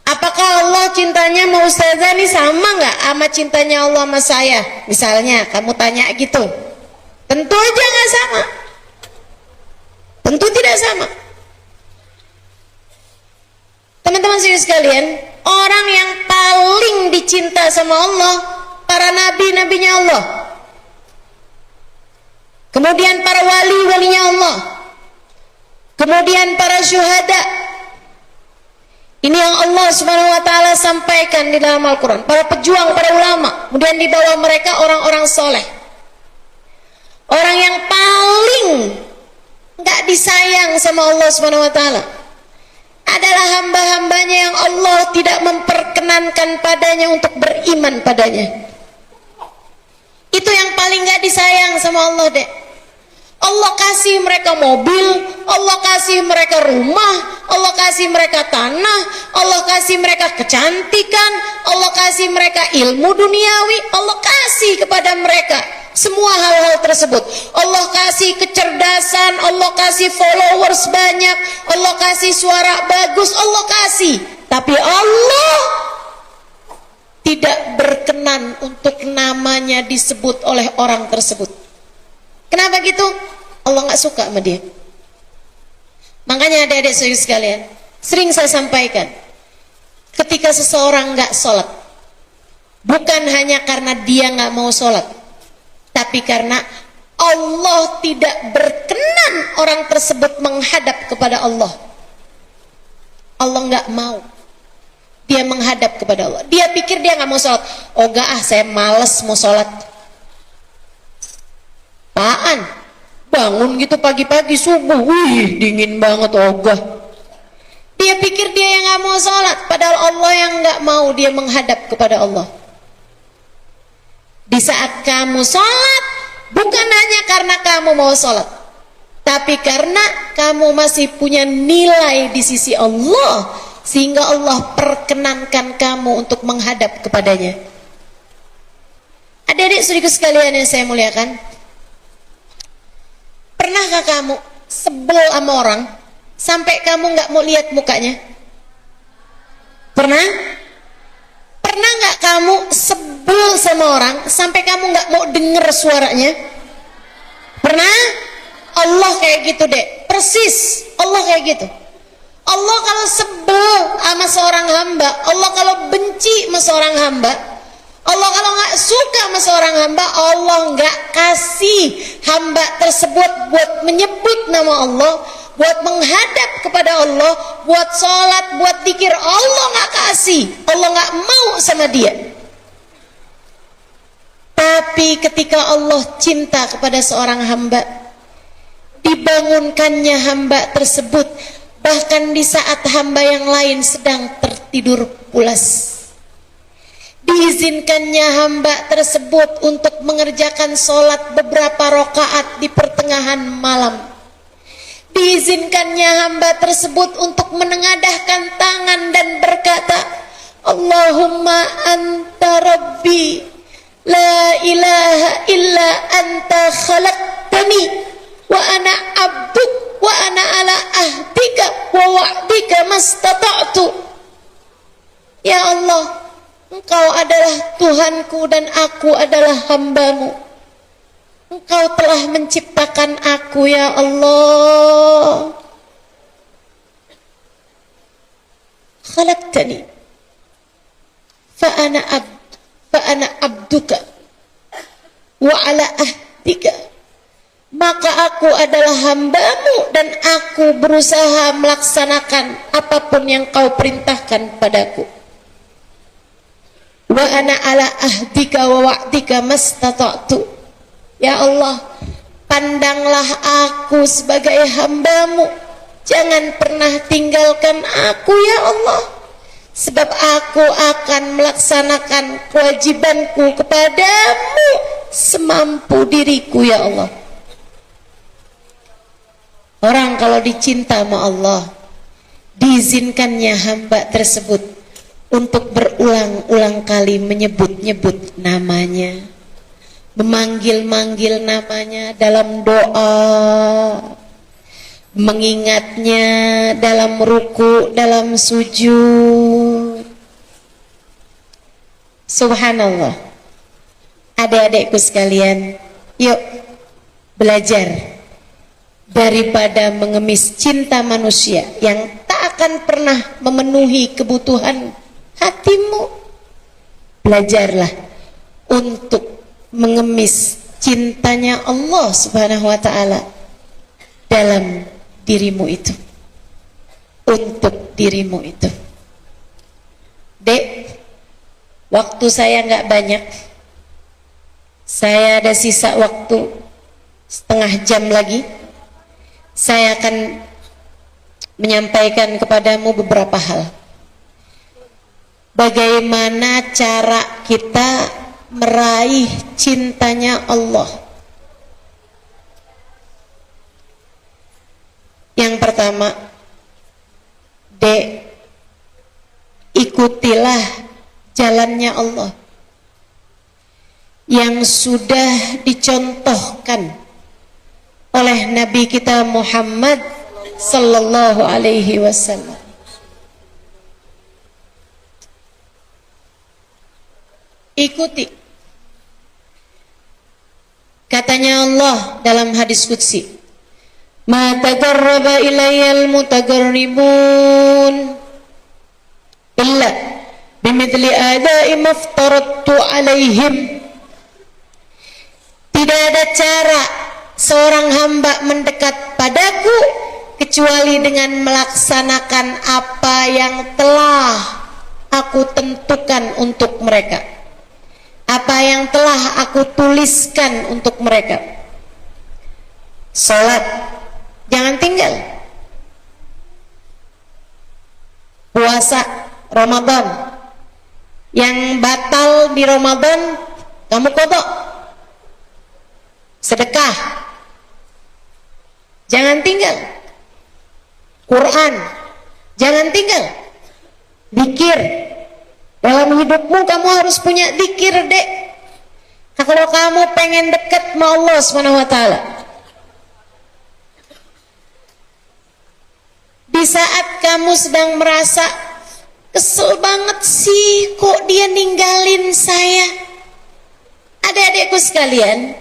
Apakah Allah cintanya sama Ustazah nih sama nggak sama cintanya Allah sama saya? Misalnya kamu tanya gitu. Tentu aja nggak sama. Tentu tidak sama. Teman-teman sekalian, orang yang paling dicinta sama Allah, para nabi-nabinya Allah. Kemudian para wali-walinya Allah. Kemudian para syuhada. Ini yang Allah Subhanahu wa taala sampaikan di dalam Al-Qur'an. Para pejuang, para ulama. Kemudian di bawah mereka orang-orang soleh. Orang yang paling nggak disayang sama Allah Subhanahu wa taala adalah hamba-hambanya yang Allah tidak memperkenankan padanya untuk beriman padanya. Itu yang paling nggak disayang sama Allah deh. Allah kasih mereka mobil, Allah kasih mereka rumah, Allah kasih mereka tanah, Allah kasih mereka kecantikan, Allah kasih mereka ilmu duniawi, Allah kasih kepada mereka semua hal-hal tersebut. Allah kasih kecerdasan, Allah kasih followers banyak, Allah kasih suara bagus, Allah kasih. Tapi Allah tidak berkenan untuk namanya disebut oleh orang tersebut. Kenapa gitu? Allah nggak suka sama dia. Makanya adik-adik saudara sekalian, sering saya sampaikan, ketika seseorang nggak sholat, bukan hanya karena dia nggak mau sholat, tapi karena Allah tidak berkenan orang tersebut menghadap kepada Allah. Allah nggak mau dia menghadap kepada Allah. Dia pikir dia nggak mau sholat. Oh enggak ah, saya males mau sholat. Apaan? Bangun gitu pagi-pagi subuh, wih dingin banget, ogah. Dia pikir dia yang nggak mau sholat, padahal Allah yang nggak mau dia menghadap kepada Allah. Di saat kamu sholat, bukan hanya karena kamu mau sholat, tapi karena kamu masih punya nilai di sisi Allah, sehingga Allah perkenankan kamu untuk menghadap kepadanya. Adik-adik saudaraku sekalian yang saya muliakan, pernahkah kamu sebel sama orang sampai kamu nggak mau lihat mukanya? Pernah? Pernah nggak kamu sebel sama orang sampai kamu nggak mau denger suaranya? Pernah? Allah kayak gitu deh, persis. Allah kayak gitu. Allah kalau sebel sama seorang hamba, Allah kalau benci sama seorang hamba, Allah kalau nggak suka sama seorang hamba, Allah nggak kasih hamba tersebut buat menyebut nama Allah, buat menghadap kepada Allah, buat sholat, buat zikir. Allah nggak kasih, Allah nggak mau sama dia. Tapi ketika Allah cinta kepada seorang hamba, dibangunkannya hamba tersebut bahkan di saat hamba yang lain sedang tertidur pulas. Diizinkannya hamba tersebut untuk mengerjakan sholat beberapa rakaat di pertengahan malam. Diizinkannya hamba tersebut untuk menengadahkan tangan dan berkata, Allahumma anta rabbi La ilaha illa anta khalaqtani wa ana abduk wa ana ala ahdika wa wa'dika mastata'tu. Ya Allah, Engkau adalah Tuhanku dan aku adalah hamba-Mu. Engkau telah menciptakan aku, ya Allah. Khalaqtani fa ana abduka wa ala ahdika. Maka aku adalah hamba-Mu dan aku berusaha melaksanakan apapun yang Kau perintahkan padaku. Wa ana ala ahdika wa wa'dika mastata'tu. Ya Allah, pandanglah aku sebagai hamba-Mu, jangan pernah tinggalkan aku, ya Allah, sebab aku akan melaksanakan kewajibanku kepadamu semampu diriku, ya Allah. Orang kalau dicinta sama Allah, diizinkannya hamba tersebut untuk berulang-ulang kali menyebut-nyebut namanya, memanggil-manggil namanya dalam doa, mengingatnya dalam ruku, dalam sujud. Subhanallah. Adik-adikku sekalian, yuk belajar daripada mengemis cinta manusia yang tak akan pernah memenuhi kebutuhan hatimu. Belajarlah untuk mengemis cintanya Allah Subhanahu wa ta'ala dalam dirimu itu, untuk dirimu itu. Dek, waktu saya nggak banyak, saya ada sisa waktu setengah jam lagi. Saya akan menyampaikan kepadamu beberapa hal. Bagaimana cara kita meraih cintanya Allah. Yang pertama, ikutilah jalannya Allah yang sudah dicontohkan oleh Nabi kita Muhammad sallallahu alaihi wasallam. Ikuti. Katanya Allah dalam hadis qudsi, "Ma taqarraba ilayyal mutaqarribun illa bimithli ada'i maftaradtu alaihim." Tidak ada cara seorang hamba mendekat padaku kecuali dengan melaksanakan apa yang telah aku tentukan untuk mereka, apa yang telah aku tuliskan untuk mereka. Salat jangan tinggal, puasa Ramadan yang batal di Ramadan kamu qada, sedekah jangan tinggal, Quran jangan tinggal, zikir dalam hidupmu kamu harus punya zikir, dek. Kalau kamu pengen dekat sama Allah Subhanahu wa ta'ala. Di saat kamu sedang merasa kesel banget sih kok dia ninggalin saya, adik-adikku sekalian,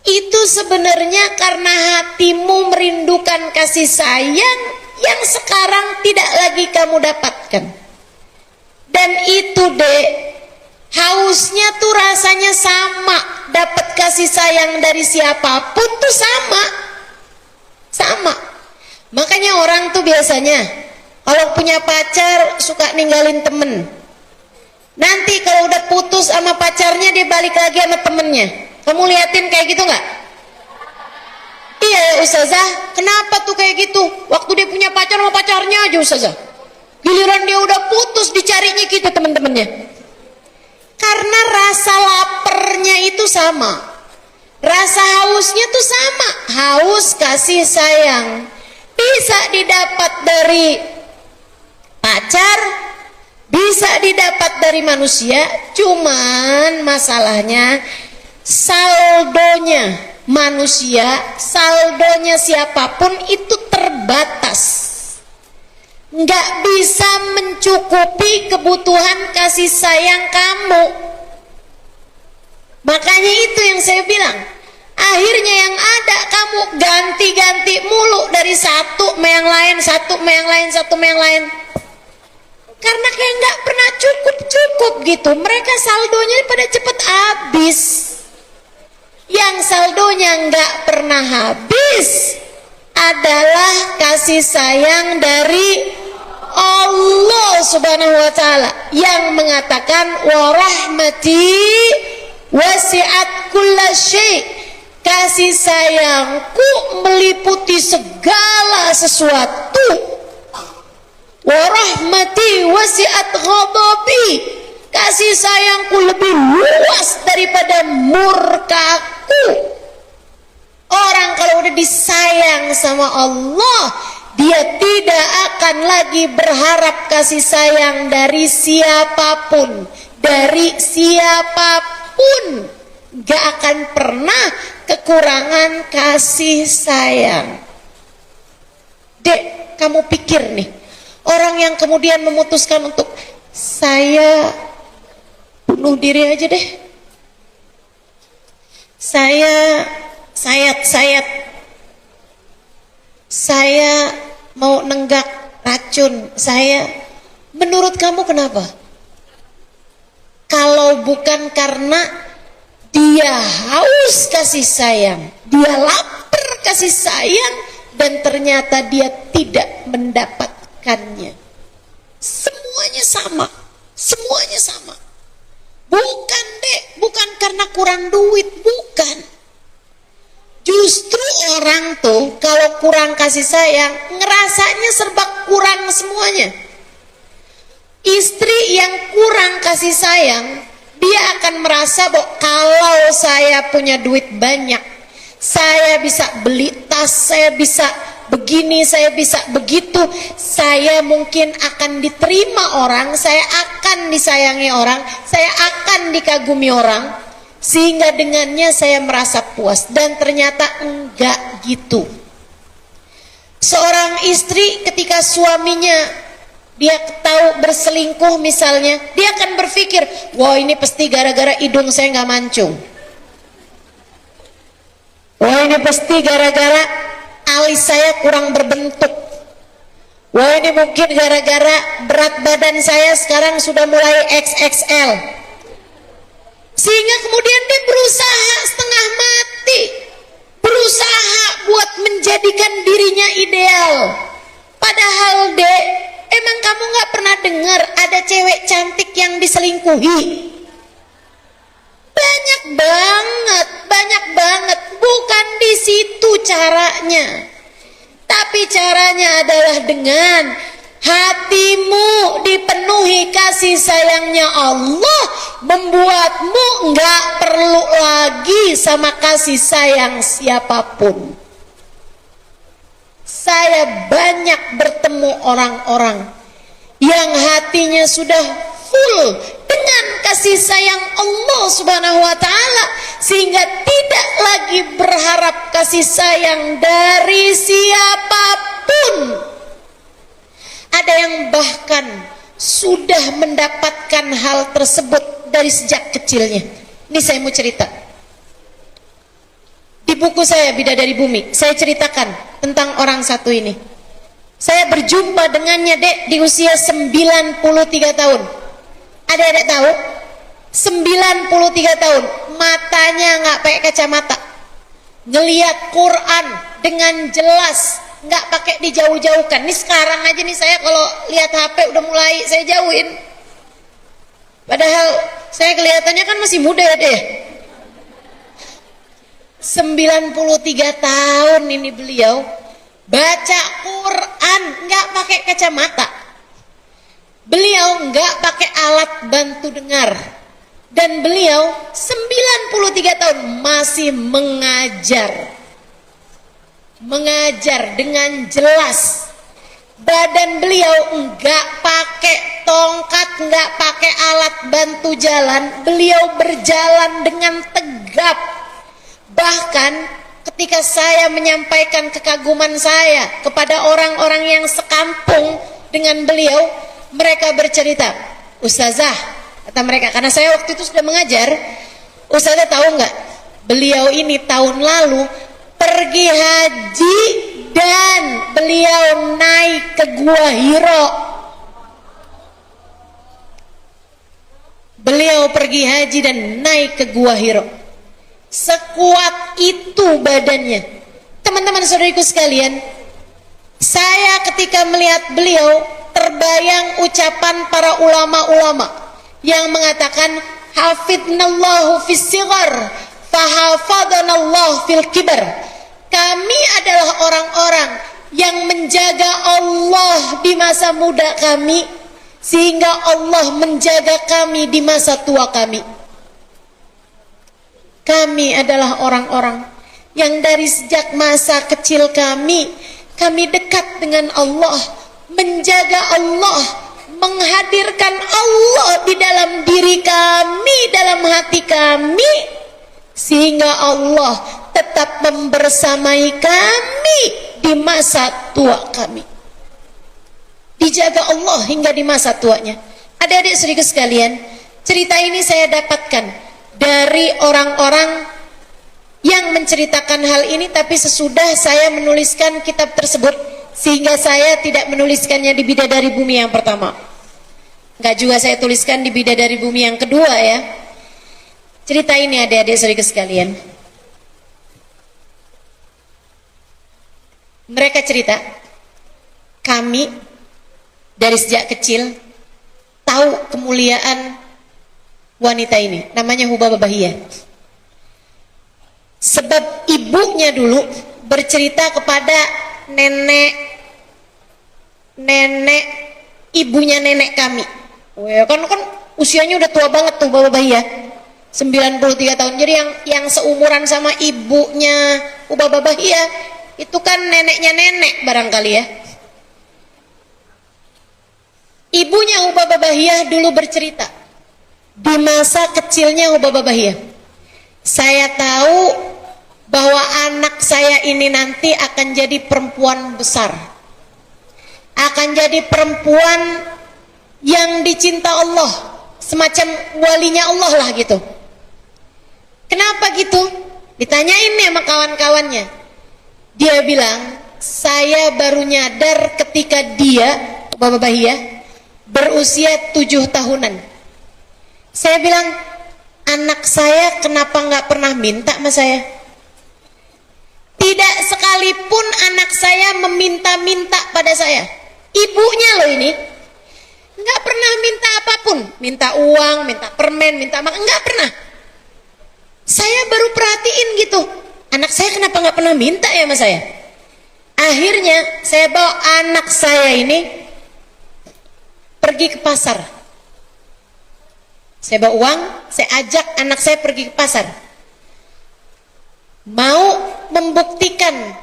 itu sebenarnya karena hatimu merindukan kasih sayang yang sekarang tidak lagi kamu dapatkan. Dan itu, dek, hausnya tuh rasanya sama, dapat kasih sayang dari siapapun tuh sama. Makanya orang tuh biasanya kalau punya pacar suka ninggalin temen. Nanti kalau udah putus sama pacarnya dia balik lagi sama temennya. Kamu liatin kayak gitu nggak? Iya ya Ustazah, kenapa tuh kayak gitu? Waktu dia punya pacar sama pacarnya aja Ustazah, giliran dia udah putus dicarinya gitu temen-temennya. Karena rasa laparnya itu sama, rasa hausnya tuh sama. Haus kasih sayang bisa didapat dari pacar, bisa didapat dari manusia, cuman masalahnya saldonya manusia, saldonya siapapun itu terbatas, nggak bisa mencukupi kebutuhan kasih sayang kamu. Makanya itu yang saya bilang, akhirnya yang ada kamu ganti-ganti mulu dari satu sama yang lain, satu sama yang lain, satu sama yang lain, karena kayak nggak pernah cukup gitu. Mereka saldonya pada cepet habis. Yang saldonya nggak pernah habis adalah kasih sayang dari Allah Subhanahu wa Ta'ala, yang mengatakan wa rahmati wasi'at kulla syai', kasih sayangku meliputi segala sesuatu. Wa rahmati wasi'at ghadabi, kasih sayangku lebih luas daripada murkaku. Orang kalau udah disayang sama Allah, dia tidak akan lagi berharap kasih sayang dari siapapun, dari siapapun. Gak akan pernah kekurangan kasih sayang. Dek, kamu pikir nih, orang yang kemudian memutuskan untuk saya bunuh diri aja deh, saya mau nenggak racun, menurut kamu kenapa? Kalau bukan karena dia haus kasih sayang, dia lapar kasih sayang, dan ternyata dia tidak mendapatkannya. Semuanya sama. Bukan dek, bukan karena kurang duit, bukan. Justru orang tuh kalau kurang kasih sayang, ngerasanya serba kurang semuanya. Istri yang kurang kasih sayang, dia akan merasa bahwa kalau saya punya duit banyak, saya bisa beli tas, saya bisa begini, saya bisa begitu, saya mungkin akan diterima orang, saya akan disayangi orang, saya akan dikagumi orang, sehingga dengannya saya merasa puas. Dan ternyata enggak gitu. Seorang istri ketika suaminya dia tahu berselingkuh misalnya, dia akan berpikir, wah ini pasti gara-gara hidung saya nggak mancung, wah ini pasti gara-gara alis saya kurang berbentuk, wah ini mungkin gara-gara berat badan saya sekarang sudah mulai XXL. Sehingga kemudian dia berusaha setengah mati, berusaha buat menjadikan dirinya ideal. Padahal dek, emang kamu gak pernah dengar ada cewek cantik yang diselingkuhi? Banyak banget. Bukan di situ caranya. Tapi caranya adalah dengan hatimu dipenuhi kasih sayangnya Allah, membuatmu gak perlu lagi sama kasih sayang siapapun. Saya banyak bertemu orang-orang yang hatinya sudah full dengan kasih sayang Allah Subhanahu wa Ta'ala, sehingga tidak lagi berharap kasih sayang dari siapapun. Ada yang bahkan sudah mendapatkan hal tersebut dari sejak kecilnya. Ini saya mau cerita. Di buku saya Bidadari Bumi, saya ceritakan tentang orang satu ini. Saya berjumpa dengannya dek di usia 93 tahun. Adik-adik tahu? 93 tahun, matanya nggak pakai kacamata, ngelihat Quran dengan jelas, nggak pakai dijauh-jauhkan. Nih sekarang aja nih saya kalau lihat HP udah mulai saya jauhin. Padahal saya kelihatannya kan masih muda ya deh. 93 tahun ini beliau baca Quran nggak pakai kacamata. Beliau nggak pakai alat bantu dengar. Dan beliau 93 tahun masih mengajar dengan jelas, badan beliau enggak pakai tongkat, enggak pakai alat bantu jalan, beliau berjalan dengan tegap. Bahkan ketika saya menyampaikan kekaguman saya kepada orang-orang yang sekampung dengan beliau, mereka bercerita, "Ustazah," kata mereka, karena saya waktu itu sudah mengajar, "Ustazah tahu nggak, beliau ini tahun lalu pergi haji dan beliau naik ke Gua Hiro." Beliau pergi haji dan naik ke Gua Hiro. Sekuat itu badannya. Teman-teman saudariku sekalian, saya ketika melihat beliau terbayang ucapan para ulama-ulama yang mengatakan, "Hafidnallahu fis sighar, fahafadanallahu fil kibar." Kami adalah orang-orang yang menjaga Allah di masa muda kami, sehingga Allah menjaga kami di masa tua kami. Kami adalah orang-orang yang dari sejak masa kecil kami dekat dengan Allah, menjaga Allah, menghadirkan Allah di dalam diri kami, dalam hati kami, sehingga Allah tetap membersamai kami di masa tua kami. Dijaga Allah hingga di masa tuanya. Adik-adik saudaraku sekalian, cerita ini saya dapatkan dari orang-orang yang menceritakan hal ini, tapi sesudah saya menuliskan kitab tersebut, sehingga saya tidak menuliskannya di Bidadari Bumi yang pertama, enggak juga saya tuliskan di Bidadari Bumi yang kedua ya. Cerita ini adik-adik saudaraku sekalian, mereka cerita, kami dari sejak kecil tahu kemuliaan wanita ini, namanya Hubabah Bahiyah. Sebab ibunya dulu bercerita kepada nenek ibunya nenek kami. Kan usianya udah tua banget tuh Hubabah Bahiyah, 93 tahun. Jadi yang seumuran sama ibunya Hubabah Bahiyah itu kan neneknya nenek barangkali ya. Ibunya Hubabah Bahiyah dulu bercerita, di masa kecilnya Hubabah Bahiyah, saya tahu bahwa anak saya ini nanti akan jadi perempuan besar, akan jadi perempuan yang dicinta Allah, semacam walinya Allah lah gitu. Kenapa gitu? Ditanyain nih sama kawan-kawannya. Dia bilang, saya baru nyadar ketika dia, Hubabah Bahiyah, berusia 7 tahunan. Saya bilang, anak saya kenapa nggak pernah minta sama saya? Tidak sekalipun anak saya meminta-minta pada saya. Ibunya loh ini, nggak pernah minta apapun, minta uang, minta permen, minta makan, nggak pernah. Saya baru perhatiin gitu, anak saya kenapa nggak pernah minta ya sama saya? Akhirnya saya bawa anak saya ini pergi ke pasar. Saya bawa uang, saya ajak anak saya pergi ke pasar, mau membuktikan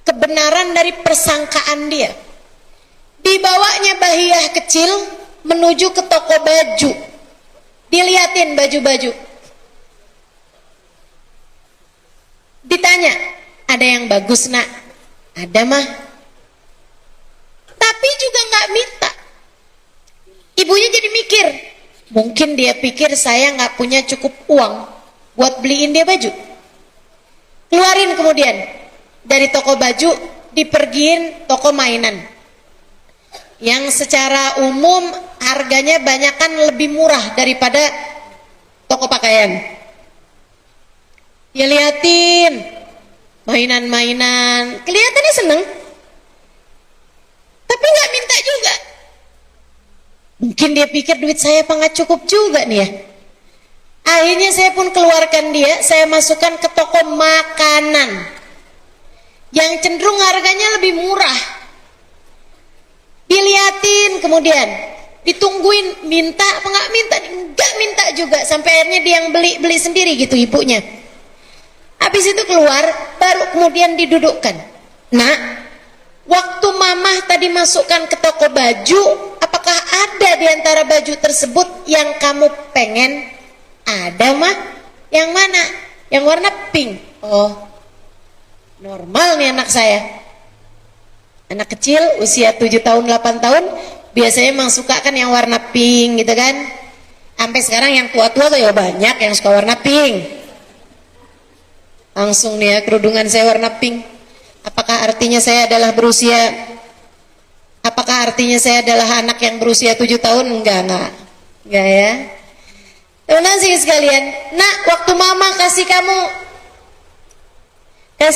kebenaran dari persangkaan dia. Dibawanya Bahiyah kecil menuju ke toko baju, diliatin baju-baju, ditanya, ada yang bagus nak? Ada mah, tapi juga nggak minta. Ibunya jadi mikir, mungkin dia pikir saya nggak punya cukup uang buat beliin dia baju. Keluarin kemudian dari toko baju, dipergiin toko mainan yang secara umum harganya banyakan lebih murah daripada toko pakaian. Dia liatin mainan-mainan, kelihatannya seneng, tapi nggak minta juga. Mungkin dia pikir duit saya nggak cukup juga nih ya. Akhirnya saya pun keluarkan dia, saya masukkan ke toko makanan yang cenderung harganya lebih murah. Diliatin kemudian, ditungguin minta apa nggak minta, nggak minta juga, sampai akhirnya dia yang beli sendiri gitu ibunya. Habis itu keluar, baru kemudian didudukkan. Nah, waktu mamah tadi masukkan ke toko baju, apakah ada di antara baju tersebut yang kamu pengen? Ada mah. Yang mana? Yang warna pink. Oh, normal nih anak saya. Anak kecil usia 7 tahun 8 tahun biasanya emang suka kan yang warna pink gitu kan. Sampai sekarang yang tua-tua tuh ya banyak yang suka warna pink. Langsung nih ya, kerudungan saya warna pink. Apakah artinya saya adalah anak yang berusia 7 tahun? Enggak ya. Teman-teman sekalian, nak, waktu mama kasih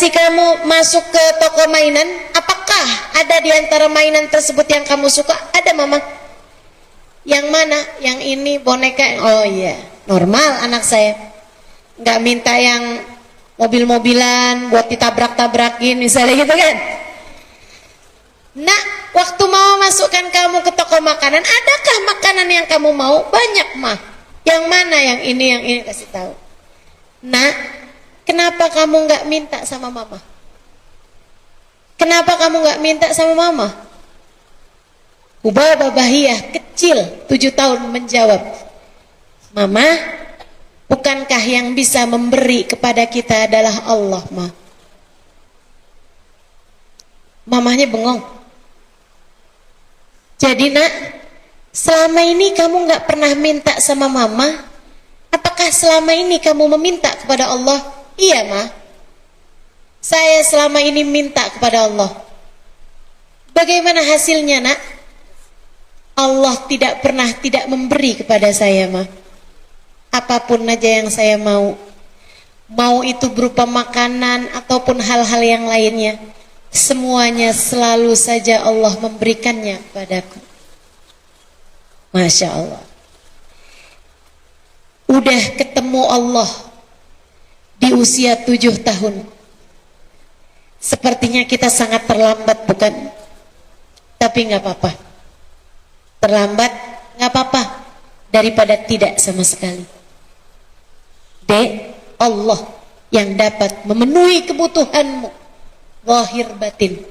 kamu masuk ke toko mainan, apakah ada di antara mainan tersebut yang kamu suka? Ada mama. Yang mana? Yang ini boneka. Oh iya, normal anak saya. Nggak minta yang mobil-mobilan buat ditabrak-tabrakin misalnya gitu kan. Nak, waktu mau masukkan kamu ke toko makanan, adakah makanan yang kamu mau? Banyak mah. Yang mana? Yang ini kasih tahu. Nak, kenapa kamu nggak minta sama mama? Kenapa kamu nggak minta sama mama? Ubah Bahiyah kecil 7 tahun menjawab, Mama, bukankah yang bisa memberi kepada kita adalah Allah, Ma? Mamahnya bengong. Jadi nak, selama ini kamu nggak pernah minta sama mama. Apakah selama ini kamu meminta kepada Allah? Iya, Ma. Saya selama ini minta kepada Allah. Bagaimana hasilnya, nak? Allah tidak pernah tidak memberi kepada saya, Ma. Apapun aja yang saya mau. Mau itu berupa makanan ataupun hal-hal yang lainnya. Semuanya selalu saja Allah memberikannya kepadaku. Masya Allah. Udah ketemu Allah di usia 7 tahun. Sepertinya kita sangat terlambat, bukan? Tapi nggak apa-apa. Terlambat nggak apa-apa daripada tidak sama sekali. Allah yang dapat memenuhi kebutuhanmu zahir batin,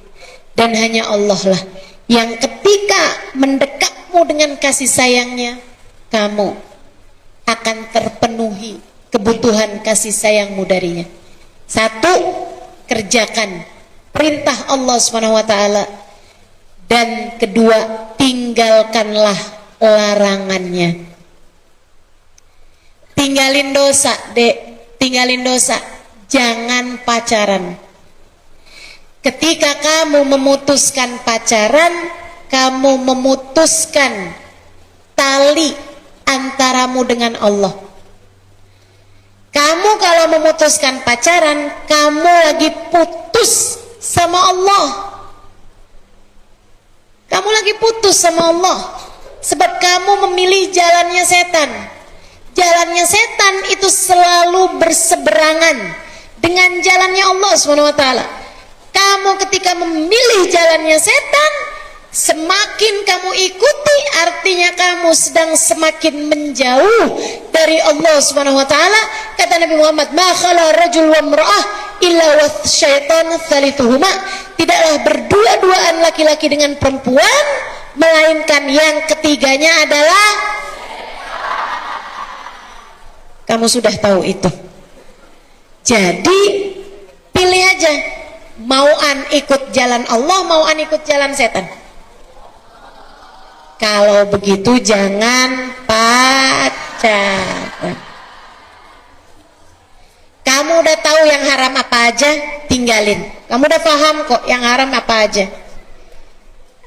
dan hanya Allah lah yang ketika mendekatmu dengan kasih sayangnya, kamu akan terpenuhi kebutuhan kasih sayangmu darinya. Satu, kerjakan perintah Allah SWT, dan kedua, tinggalkanlah larangannya. Tinggalin dosa, Dek, tinggalin dosa. Jangan pacaran. Ketika kamu memutuskan pacaran, kamu memutuskan tali antaramu dengan Allah. Kamu kalau memutuskan pacaran, kamu lagi putus sama Allah. Kamu lagi putus sama Allah, sebab kamu memilih jalannya setan. Jalannya setan itu selalu berseberangan dengan jalannya Allah SWT. Kamu ketika memilih jalannya setan, semakin kamu ikuti, artinya kamu sedang semakin menjauh dari Allah SWT. Kata Nabi Muhammad, ma khala rajul wa imra'ah illa wa syaitan thalithuhuma. Tidaklah berdua-duaan laki-laki dengan perempuan, melainkan yang ketiganya adalah. Kamu sudah tahu itu. Jadi pilih aja, mauan ikut jalan Allah, mauan ikut jalan setan. Kalau begitu jangan pacaran. Kamu udah tahu yang haram apa aja, tinggalin. Kamu udah paham kok yang haram apa aja.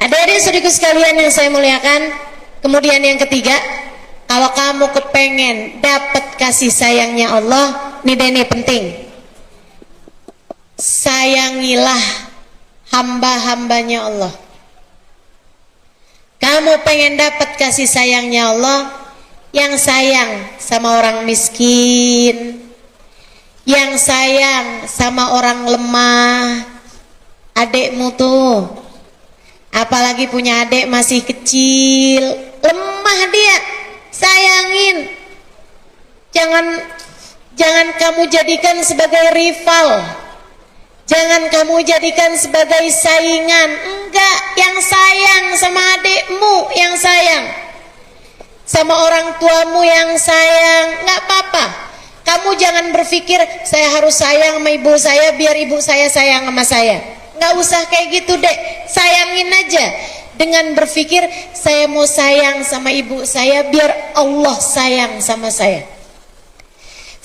Adik-adik saudaraku sekalian yang saya muliakan. Kemudian yang ketiga, kalau kamu kepengen dapat kasih sayangnya Allah, ini penting. Sayangilah hamba-hambanya Allah. Kamu pengen dapat kasih sayangnya Allah, yang sayang sama orang miskin, yang sayang sama orang lemah. Adekmu tuh, apalagi punya adik masih kecil, lemah dia, sayangin. Jangan kamu jadikan sebagai rival. Jangan kamu jadikan sebagai saingan. Enggak, yang sayang sama adikmu, yang sayang sama orang tuamu, yang sayang. Enggak apa-apa. Kamu jangan berpikir saya harus sayang sama ibu saya biar ibu saya sayang sama saya. Enggak usah kayak gitu deh. Sayangin aja dengan berpikir saya mau sayang sama ibu saya biar Allah sayang sama saya.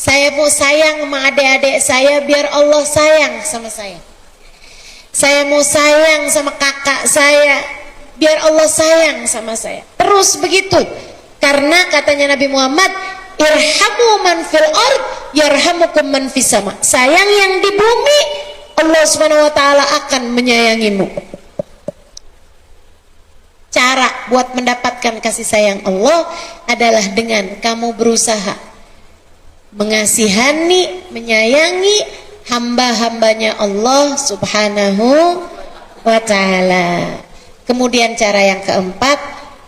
Saya mau sayang sama adik-adik saya biar Allah sayang sama saya. Saya mau sayang sama kakak saya biar Allah sayang sama saya. Terus begitu. Karena katanya Nabi Muhammad, irhamu man fil ard yarhamukum man fis sama. Sayang yang di bumi, Allah Subhanahu wa taala akan menyayangimu. Cara buat mendapatkan kasih sayang Allah adalah dengan kamu berusaha mengasihani, menyayangi hamba-hambanya Allah Subhanahu wa ta'ala. Kemudian cara yang keempat,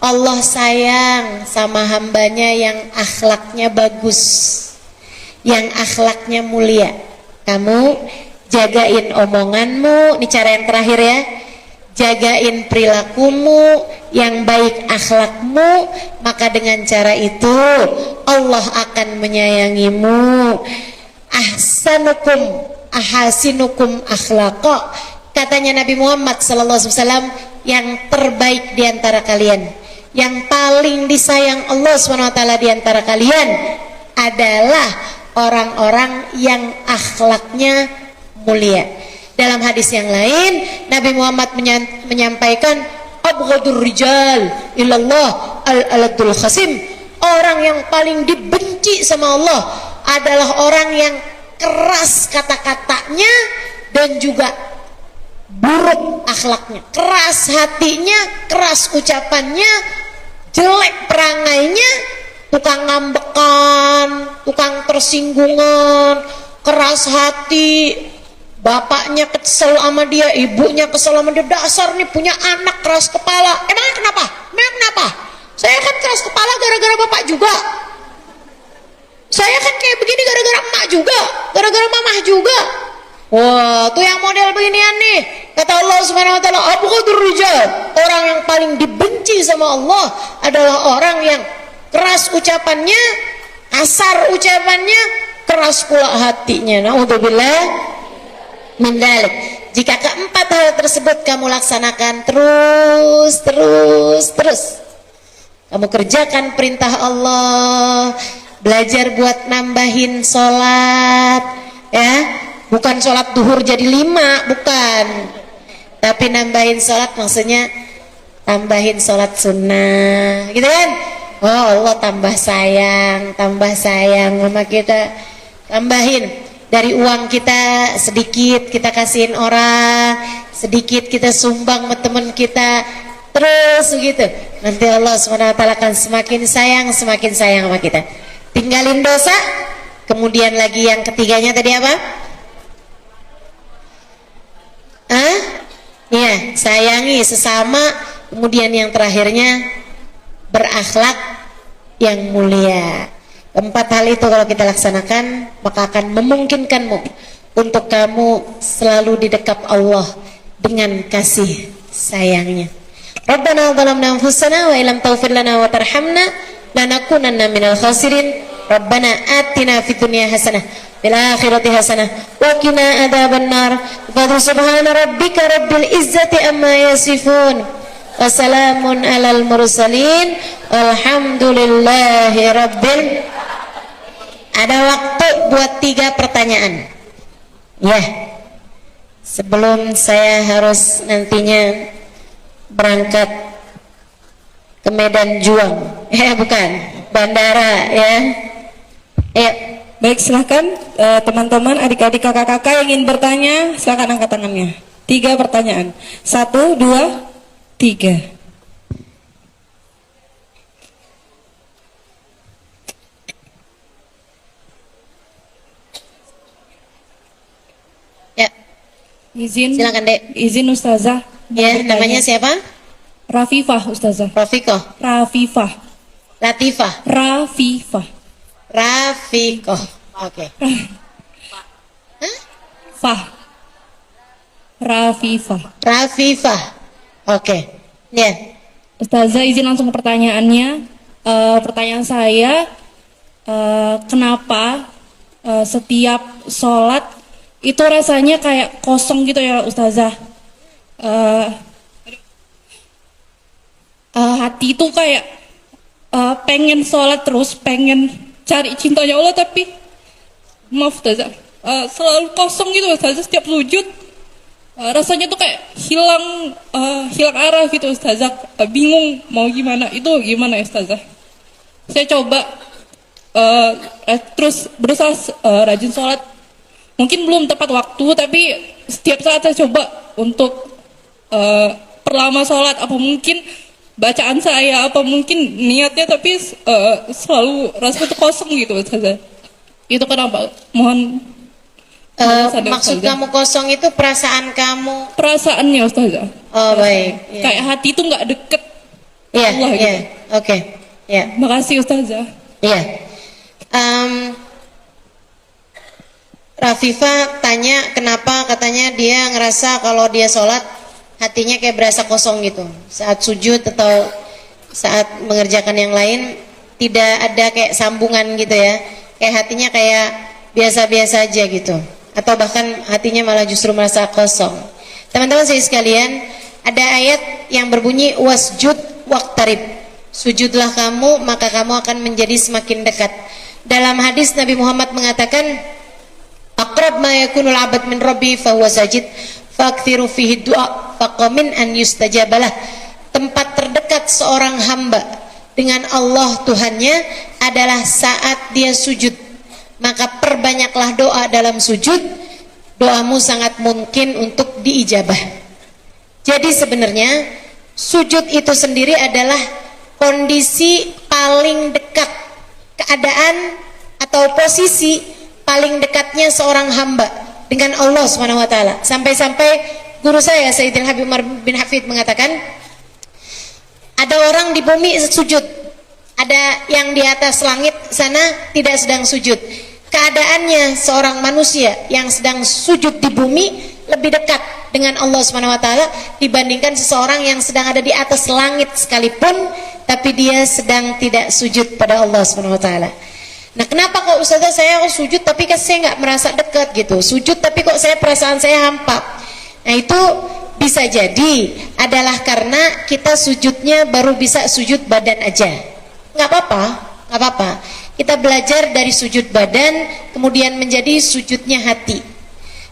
Allah sayang sama hambanya yang akhlaknya bagus, yang akhlaknya mulia. Kamu jagain omonganmu, ini cara yang terakhir ya. Jagain perilakumu yang baik, akhlakmu, maka dengan cara itu Allah akan menyayangimu. Ahasinukum akhlaqa, katanya Nabi Muhammad sallallahu alaihi wasallam, yang terbaik di antara kalian, yang paling disayang Allah SWT di antara kalian adalah orang-orang yang akhlaknya mulia. Dalam hadis yang lain Nabi Muhammad menyampaikan, abghadur rijal ilallah al-aladul khasim. Orang yang paling dibenci sama Allah adalah orang yang keras kata-katanya dan juga buruk akhlaknya, keras hatinya, keras ucapannya, jelek perangainya, tukang ngambekan, tukang tersinggungan, keras hati. Bapaknya kesel sama dia, ibunya kesel sama dia, dasar nih punya anak keras kepala. Emangnya kenapa? Emangnya kenapa? Saya kan keras kepala gara-gara bapak juga. Saya kan kayak begini gara-gara emak juga, gara-gara mamah juga. Wah, tuh yang model beginian nih. Kata Allah Subhanahu wa taala, abghadur rijal, orang yang paling dibenci sama Allah adalah orang yang keras ucapannya, kasar ucapannya, keras pula hatinya. Naudzubillah min dzalik. Jika keempat hal tersebut kamu laksanakan terus, kamu kerjakan perintah Allah, belajar buat nambahin sholat, ya, bukan sholat duhur jadi 5, bukan, tapi nambahin sholat maksudnya tambahin sholat sunnah, gitu kan? Oh, Allah tambah sayang sama kita, tambahin. Dari uang kita sedikit kita kasihin orang, sedikit kita sumbang ke teman kita, terus begitu. Nanti Allah SWT akan semakin sayang sama kita. Tinggalin dosa. Kemudian lagi yang ketiganya tadi apa? Ya, sayangi sesama. Kemudian yang terakhirnya berakhlak yang mulia. Keempat hal itu kalau kita laksanakan, maka akan memungkinkanmu untuk kamu selalu di dekat Allah dengan kasih sayangnya. Rabbana zalamna anfusana wa illam taghfir lana wa tarhamna lanakunanna minal khasirin. Rabbana atina fid dunya hasanah fil akhirati hasanah wa qina adzabannar. Fadhu subhana rabbika rabbil izzati amma yasifun. Wassalamun alal mursalin. Alhamdulillahi rabbil. Ada waktu buat 3 pertanyaan. Ya, sebelum saya harus nantinya berangkat ke Medan Juang. Bukan, bandara ya. Baik, silahkan teman-teman, adik-adik, kakak-kakak yang ingin bertanya, silahkan angkat tangannya. 3 pertanyaan. 1, 2, 3. Izin, silakan Dek. Izin Ustazah. Ya, namanya siapa? Rafifah Ustazah. Rafikoh. Rafifah. Latifah. Rafifah. Rafikoh. Oke. Fah. Rafifah. Rafifah. Oke. Ya. Ustazah izin langsung ke pertanyaannya. Pertanyaan saya, kenapa setiap sholat itu rasanya kayak kosong gitu ya Ustazah? Hati itu kayak pengen sholat terus, pengen cari cintanya Allah, tapi maaf Ustazah, selalu kosong gitu Ustazah setiap sujud. Rasanya tuh kayak hilang arah gitu Ustazah, bingung mau gimana, itu gimana ya Ustazah? Saya coba terus berusaha rajin sholat, mungkin belum tepat waktu, tapi setiap saat saya coba untuk perlama sholat, apa mungkin bacaan saya, apa mungkin niatnya, tapi selalu rasanya tuh kosong gitu Ustazah. Itu kenapa? Mohon maksud kamu kosong itu perasaan kamu? Perasaannya Ustazah. Oh baik. Ya. Kayak hati itu nggak deket Iya, Allah iya. gitu. Oke. Ya. Makasih Ustazah. Iya. Rafifa tanya kenapa, katanya dia ngerasa kalau dia sholat hatinya kayak berasa kosong gitu. Saat sujud atau saat mengerjakan yang lain tidak ada kayak sambungan gitu ya. Kayak hatinya kayak biasa-biasa aja gitu. Atau bahkan hatinya malah justru merasa kosong. Teman-teman saya sekalian, ada ayat yang berbunyi wasjud waqtarib. Sujudlah kamu maka kamu akan menjadi semakin dekat. Dalam hadis Nabi Muhammad mengatakan, aqrab ma yakunul abad min rabbi fahuwa sajid fakthiru fihi du'a faqamin an yustajabalah. Tempat terdekat seorang hamba dengan Allah Tuhannya adalah saat dia sujud, maka perbanyaklah doa dalam sujud, doamu sangat mungkin untuk diijabah. Jadi sebenarnya sujud itu sendiri adalah kondisi paling dekat, keadaan atau posisi paling dekatnya seorang hamba dengan Allah SWT. Sampai-sampai guru saya Sayyidil Habib Umar bin Hafid mengatakan, ada orang di bumi sujud, ada yang di atas langit sana tidak sedang sujud. Keadaannya seorang manusia yang sedang sujud di bumi lebih dekat dengan Allah SWT dibandingkan seseorang yang sedang ada di atas langit sekalipun tapi dia sedang tidak sujud pada Allah SWT. Nah, kenapa kok Ustazah saya sujud tapi saya nggak merasa dekat gitu, sujud tapi kok saya perasaan saya hampa? Nah, itu bisa jadi adalah karena kita sujudnya baru bisa sujud badan aja. Nggak apa-apa, nggak apa-apa. Kita belajar dari sujud badan kemudian menjadi sujudnya hati.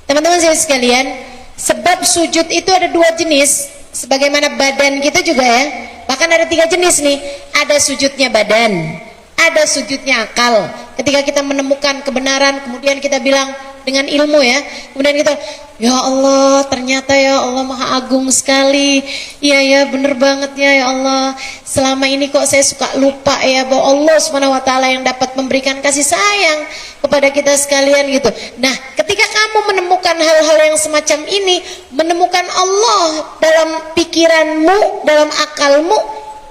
Teman-teman saya sekalian, sebab sujud itu ada dua jenis, sebagaimana badan kita juga ya. Bahkan ada 3 jenis nih. Ada sujudnya badan, ada sujudnya akal. Ketika kita menemukan kebenaran kemudian kita bilang dengan ilmu ya, kemudian kita, ya Allah, ternyata ya Allah maha agung sekali, iya ya bener banget ya Allah, selama ini kok saya suka lupa ya bahwa Allah SWT yang dapat memberikan kasih sayang kepada kita sekalian gitu. Nah, ketika kamu menemukan hal-hal yang semacam ini, menemukan Allah dalam pikiranmu, dalam akalmu,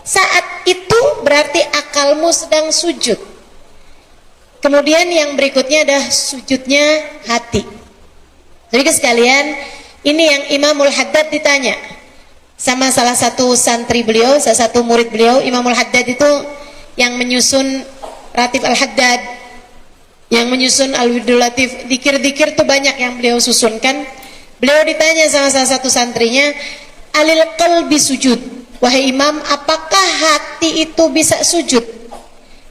saat itu berarti akalmu sedang sujud. Kemudian yang berikutnya adalah sujudnya hati. Jadi sekalian, ini yang Imamul Haddad ditanya sama salah satu santri beliau, salah satu murid beliau. Imamul Haddad itu yang menyusun Ratib Al-Haddad, yang menyusun Al-Widul Latif, dikir-dikir tuh banyak yang beliau susunkan. Beliau ditanya sama salah satu santrinya, alil qalbi sujud, wahai imam, apakah hati itu bisa sujud?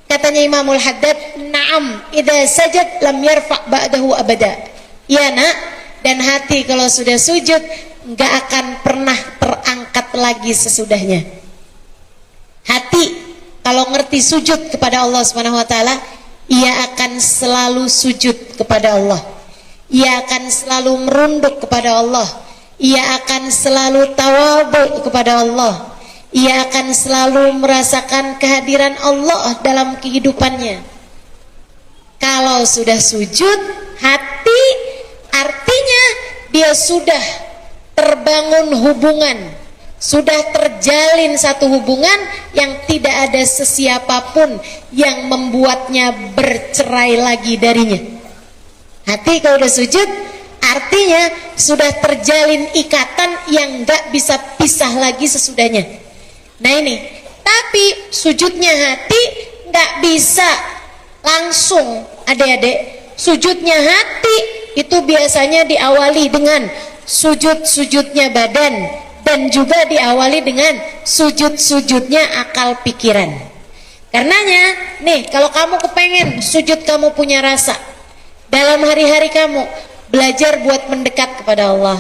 Katanya Imamul Haddad, na'am, idza sajad lam yarfa' ba'dahu abada. Ya nak, dan hati kalau sudah sujud enggak akan pernah terangkat lagi sesudahnya. Hati kalau ngerti sujud kepada Allah Subhanahu wa taala, ia akan selalu sujud kepada Allah. Ia akan selalu merunduk kepada Allah. Ia akan selalu tawadhu kepada Allah. Ia akan selalu merasakan kehadiran Allah dalam kehidupannya. Kalau sudah sujud hati, artinya dia sudah terbangun hubungan, sudah terjalin satu hubungan yang tidak ada sesiapapun yang membuatnya bercerai lagi darinya. Hati kalau udah sujud Artinya sudah terjalin ikatan yang gak bisa pisah lagi sesudahnya. Nah ini, tapi sujudnya hati gak bisa langsung adik-adik. Sujudnya hati itu biasanya diawali dengan sujud-sujudnya badan, dan juga diawali dengan sujud-sujudnya akal pikiran. Karenanya nih, kalau kamu kepengen sujud kamu punya rasa dalam hari-hari kamu, belajar buat mendekat kepada Allah,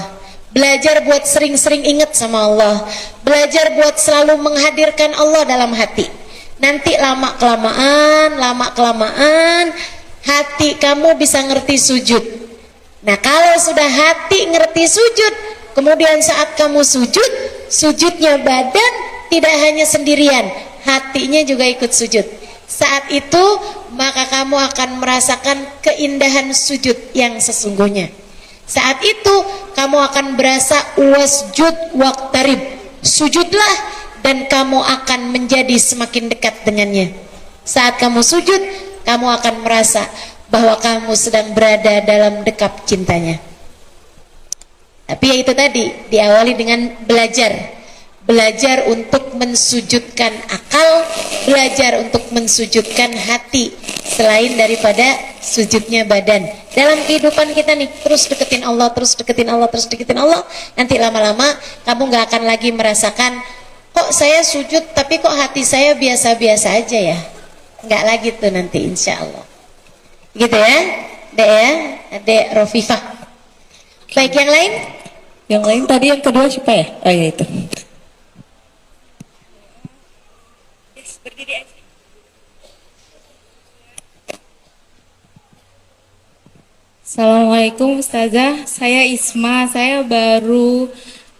belajar buat sering-sering ingat sama Allah, belajar buat selalu menghadirkan Allah dalam hati. Nanti lama-kelamaan hati kamu bisa ngerti sujud. Nah kalau sudah hati ngerti sujud, kemudian saat kamu sujud, sujudnya badan tidak hanya sendirian, hatinya juga ikut sujud. Saat itu maka kamu akan merasakan keindahan sujud yang sesungguhnya. Saat itu kamu akan berasa wasjud waqtarib, sujudlah dan kamu akan menjadi semakin dekat dengannya. Saat kamu sujud, kamu akan merasa bahwa kamu sedang berada dalam dekap cintanya. Tapi ya itu tadi, diawali dengan belajar untuk mensujudkan akal, belajar untuk mensujudkan hati selain daripada sujudnya badan. Dalam kehidupan kita nih, terus deketin Allah, terus deketin Allah, terus deketin Allah. Nanti lama-lama kamu gak akan lagi merasakan, kok saya sujud tapi kok hati saya biasa-biasa aja ya. Nggak lagi tuh nanti insya Allah. Gitu ya, Dek ya, Dek Rofifah. Baik, yang lain? Yang lain tadi yang kedua siapa ya? Oh ya itu. Assalamualaikum Ustazah, saya Isma, saya baru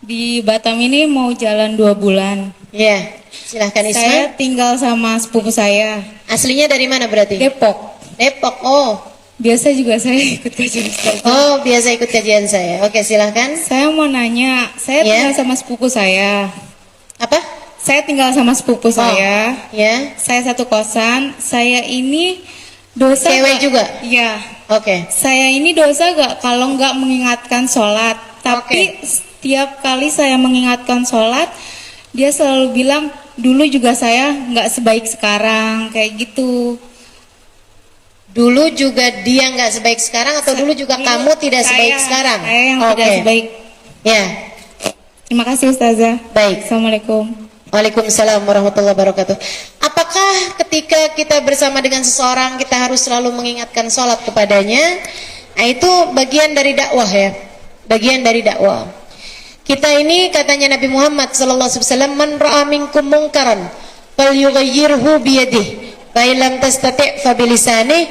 di Batam ini mau jalan 2 bulan. Ya, silahkan Isma. Saya tinggal sama sepupu saya. Aslinya dari mana berarti? Depok. Depok, oh. Biasa juga saya ikut kajian Ustazah. Oh, biasa ikut kajian saya. Oke, silahkan. Saya mau nanya, saya tinggal sama sepupu saya. Apa? Saya tinggal sama sepupu saya. Ya. Saya satu kosan. Saya ini dosa Cewek gak? juga? Iya. Oke. Saya ini dosa gak kalau nggak mengingatkan sholat? Tapi setiap kali saya mengingatkan sholat, dia selalu bilang, dulu juga saya nggak sebaik sekarang, kayak gitu. Dulu juga dia nggak sebaik sekarang atau dulu juga kamu tidak sebaik sekarang? Saya yang tidak sebaik. Ya. Terima kasih Ustazah. Baik. Assalamualaikum. Waalaikumsalam warahmatullahi wabarakatuh. Apakah ketika kita bersama dengan seseorang kita harus selalu mengingatkan sholat kepadanya? Nah, itu bagian dari dakwah ya. Bagian dari dakwah. Kita ini katanya Nabi Muhammad SAW, man ra'a minkum munkaran falyughayyirhu biyadihi, fa illam tastati' fa bilisanihi,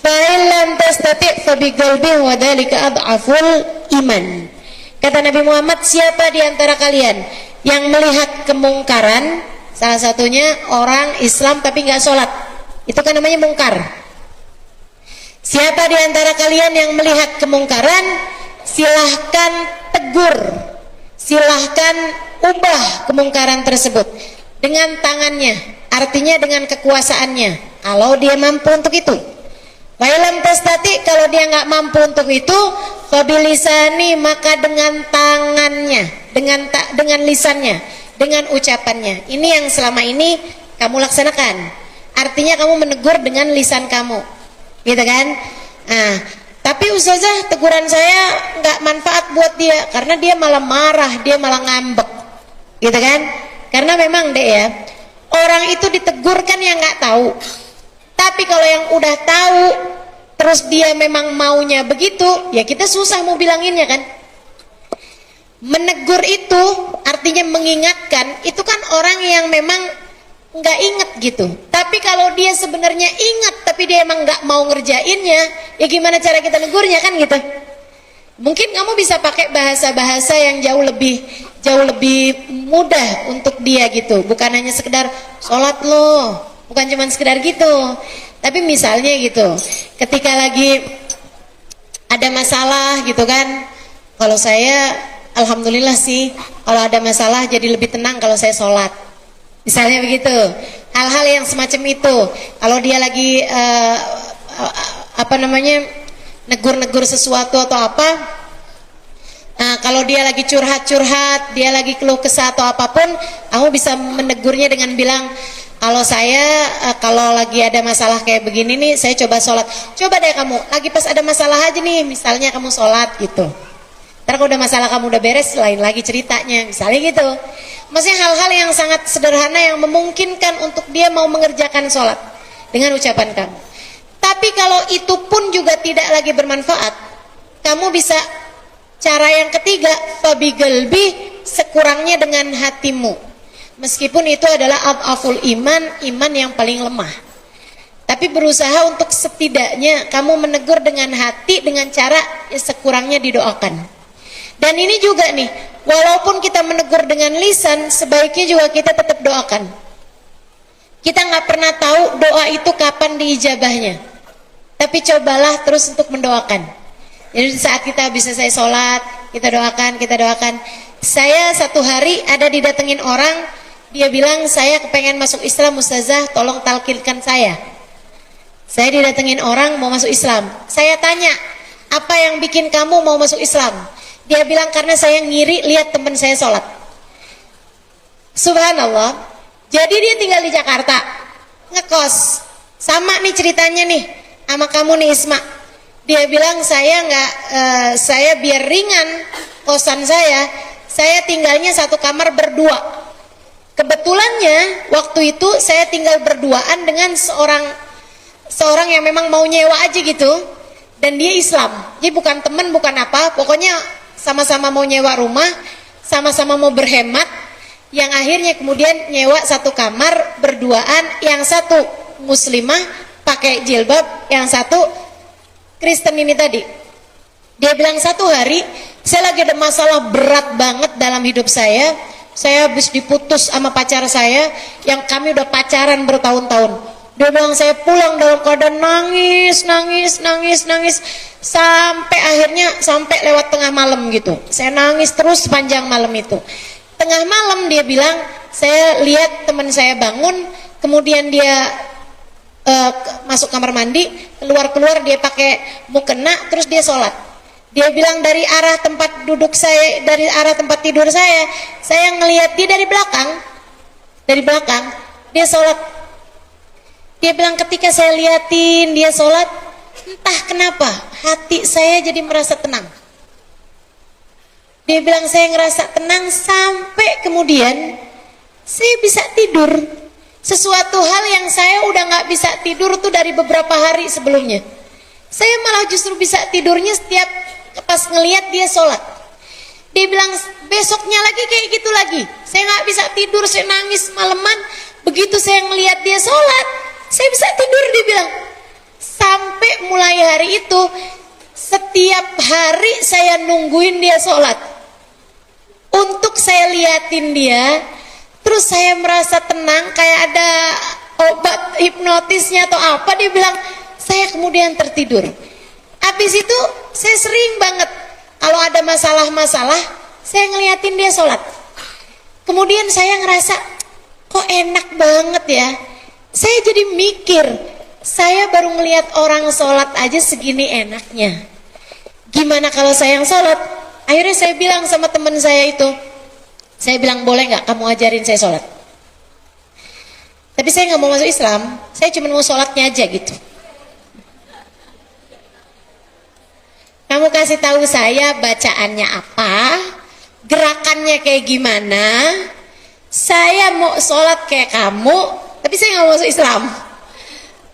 fa illam tastati' fa biqalbihi, wa dzalika adhaful iman. Kata Nabi Muhammad, siapa di antara kalian yang melihat kemungkaran, salah satunya orang Islam tapi nggak sholat, itu kan namanya mungkar. Siapa di antara kalian yang melihat kemungkaran, silahkan tegur, silahkan ubah kemungkaran tersebut dengan tangannya, artinya dengan kekuasaannya, kalau dia mampu untuk itu. Wa'ilam tastati, kalau dia nggak mampu untuk itu, fabilisani, maka dengan tangannya, dengan lisannya, dengan ucapannya. Ini yang selama ini kamu laksanakan. Artinya kamu menegur dengan lisan kamu, gitu kan? Nah, tapi Ustazah, teguran saya nggak manfaat buat dia karena dia malah marah, dia malah ngambek, gitu kan? Karena memang deh ya, orang itu ditegur kan yang nggak tahu. Tapi kalau yang udah tahu terus dia memang maunya begitu, ya kita susah mau bilanginnya kan. Menegur itu artinya mengingatkan, itu kan orang yang memang nggak inget gitu. Tapi kalau dia sebenarnya ingat tapi dia emang nggak mau ngerjainnya, ya gimana cara kita negurnya kan gitu. Mungkin kamu bisa pakai bahasa-bahasa yang jauh lebih mudah untuk dia gitu. Bukan hanya sekedar sholat loh, bukan cuma sekedar gitu. Tapi misalnya gitu, ketika lagi ada masalah gitu kan, kalau saya alhamdulillah sih, kalau ada masalah jadi lebih tenang kalau saya sholat. Misalnya begitu, hal-hal yang semacam itu. Kalau dia lagi negur-negur sesuatu atau apa, Kalau dia lagi curhat-curhat, dia lagi keluh kesah atau apapun, kamu bisa menegurnya dengan bilang, kalau saya kalau lagi ada masalah kayak begini nih, saya coba sholat. Coba deh kamu, lagi pas ada masalah aja nih, misalnya kamu sholat gitu. Ntar kalau udah masalah kamu udah beres, lain lagi ceritanya, misalnya gitu. Maksudnya hal-hal yang sangat sederhana yang memungkinkan untuk dia mau mengerjakan sholat dengan ucapan kamu. Tapi kalau itu pun juga tidak lagi bermanfaat, kamu bisa cara yang ketiga, fabigalbi, sekurangnya dengan hatimu. Meskipun itu adalah adhaful iman, iman yang paling lemah. Tapi berusaha untuk setidaknya kamu menegur dengan hati, dengan cara ya sekurangnya didoakan. Dan ini juga nih, walaupun kita menegur dengan lisan, sebaiknya juga kita tetap doakan. Kita nggak pernah tahu doa itu kapan diijabahnya. Tapi cobalah terus untuk mendoakan. Jadi saat kita bisa saya sholat, kita doakan, kita doakan. Saya satu hari ada didatengin orang, dia bilang, saya kepengen masuk Islam Ustazah, tolong talkinkan saya. Saya didatengin orang mau masuk Islam. Saya tanya, apa yang bikin kamu mau masuk Islam? Dia bilang, karena saya ngiri lihat teman saya sholat. Subhanallah. Jadi dia tinggal di Jakarta, ngekos. Sama nih ceritanya nih, sama kamu nih Isma. Dia bilang, saya biar ringan kosan saya tinggalnya satu kamar berdua. Kebetulannya waktu itu saya tinggal berduaan dengan seorang yang memang mau nyewa aja gitu, dan dia Islam. Jadi bukan teman, bukan apa, pokoknya sama-sama mau nyewa rumah, sama-sama mau berhemat, yang akhirnya kemudian nyewa satu kamar berduaan, yang satu muslimah pakai jilbab, yang satu Kristen ini tadi. Dia bilang, satu hari saya lagi ada masalah berat banget dalam hidup saya habis diputus sama pacar saya yang kami udah pacaran bertahun-tahun. Dia bilang, saya pulang dalam keadaan nangis sampai lewat tengah malam gitu. Saya nangis terus sepanjang malam itu. Tengah malam dia bilang, saya lihat teman saya bangun, kemudian dia masuk kamar mandi, keluar dia pakai mukena, terus dia sholat. Dia bilang, dari arah tempat duduk saya, dari arah tempat tidur saya ngelihat dia dari belakang dia sholat. Dia bilang, ketika saya liatin dia sholat, entah kenapa hati saya jadi merasa tenang. Dia bilang, saya ngerasa tenang sampai kemudian saya bisa tidur. Sesuatu hal yang saya udah nggak bisa tidur tuh dari beberapa hari sebelumnya. Saya malah justru bisa tidurnya setiap pas ngelihat dia sholat. Dia bilang, besoknya lagi kayak gitu lagi. Saya nggak bisa tidur, saya nangis malaman. Begitu saya ngelihat dia sholat, saya bisa tidur. Dia bilang, sampai mulai hari itu setiap hari saya nungguin dia sholat untuk saya liatin dia. Terus saya merasa tenang, kayak ada obat hipnotisnya atau apa. Dia bilang, saya kemudian tertidur. Habis itu saya sering banget kalau ada masalah-masalah, saya ngeliatin dia sholat. Kemudian saya ngerasa, kok enak banget ya. Saya jadi mikir, saya baru ngeliat orang sholat aja segini enaknya. Gimana kalau saya yang sholat? Akhirnya saya bilang sama teman saya itu, saya bilang, boleh nggak kamu ajarin saya sholat? Tapi saya nggak mau masuk Islam, saya cuma mau sholatnya aja gitu. Kamu kasih tahu saya bacaannya apa, gerakannya kayak gimana. Saya mau sholat kayak kamu, tapi saya nggak mau masuk Islam.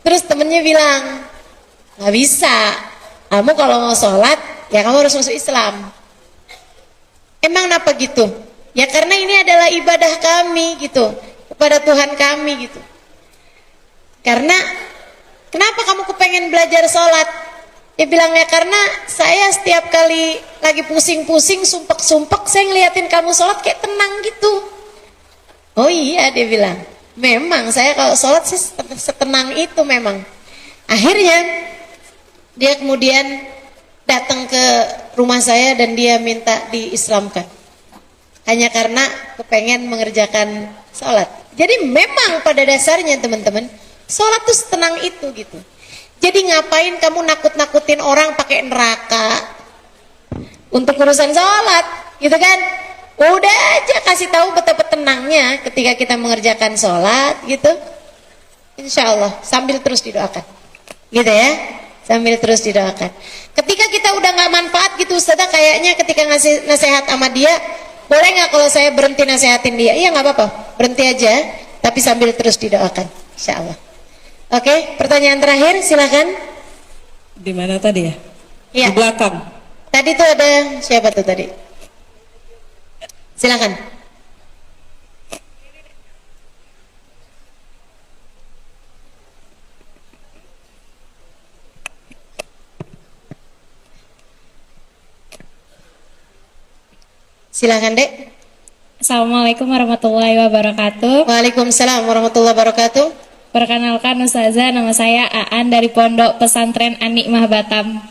Terus temennya bilang, nggak bisa. Kamu kalau mau sholat, ya kamu harus masuk Islam. Emang kenapa gitu? Ya karena ini adalah ibadah kami gitu, kepada Tuhan kami gitu. Karena kenapa kamu kepengen belajar sholat? Dia bilang, ya karena saya setiap kali lagi pusing-pusing, sumpek-sumpek, saya ngeliatin kamu sholat kayak tenang gitu. Oh iya, dia bilang, memang saya kalau sholat sih setenang itu memang. Akhirnya dia kemudian datang ke rumah saya dan dia minta diislamkan. Hanya karena kepengen mengerjakan sholat. Jadi memang pada dasarnya teman-teman, sholat tuh setenang itu gitu. Jadi ngapain kamu nakut-nakutin orang pakai neraka, untuk urusan sholat, gitu kan? Udah aja kasih tahu betapa tenangnya ketika kita mengerjakan sholat, gitu. Insya Allah sambil terus didoakan, gitu ya, sambil terus didoakan. Ketika kita udah nggak manfaat gitu Ustazah, kayaknya ketika ngasih nasihat sama dia, boleh nggak kalau saya berhenti nasihatin dia? Iya nggak apa-apa, berhenti aja, tapi sambil terus didoakan, Insya Allah. Oke, pertanyaan terakhir, silakan. Di mana tadi ya? Iya. Di belakang. Tadi tuh ada siapa tuh tadi? Silakan. Silakan, Dek. Assalamualaikum warahmatullahi wabarakatuh. Waalaikumsalam warahmatullahi wabarakatuh. Perkenalkan Ustazah, nama saya Aan dari Pondok Pesantren An-Nikmah Batam.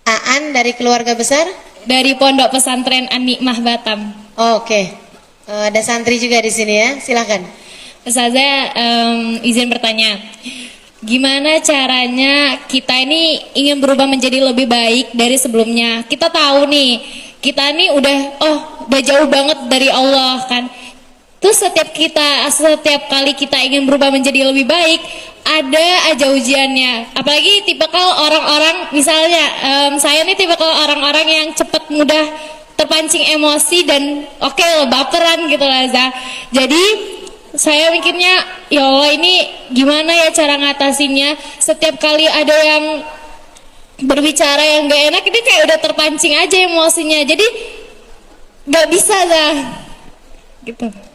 Aan dari keluarga besar? Dari Pondok Pesantren An-Nikmah Batam. Oke. Ada santri juga di sini ya. Silakan. Ustazah, izin bertanya. Gimana caranya kita ini ingin berubah menjadi lebih baik dari sebelumnya? Kita tahu nih, kita ini udah jauh banget dari Allah kan. Terus setiap kali kita ingin berubah menjadi lebih baik, ada aja ujiannya. Apalagi tipikal orang-orang, misalnya saya nih tipikal orang-orang yang cepat mudah terpancing emosi dan baperan gitu lah Zah. Jadi saya mikirnya, ya Allah ini gimana ya cara ngatasinnya? Setiap kali ada yang berbicara yang gak enak, ini kayak udah terpancing aja emosinya. Jadi gak bisa Zah. Gitu.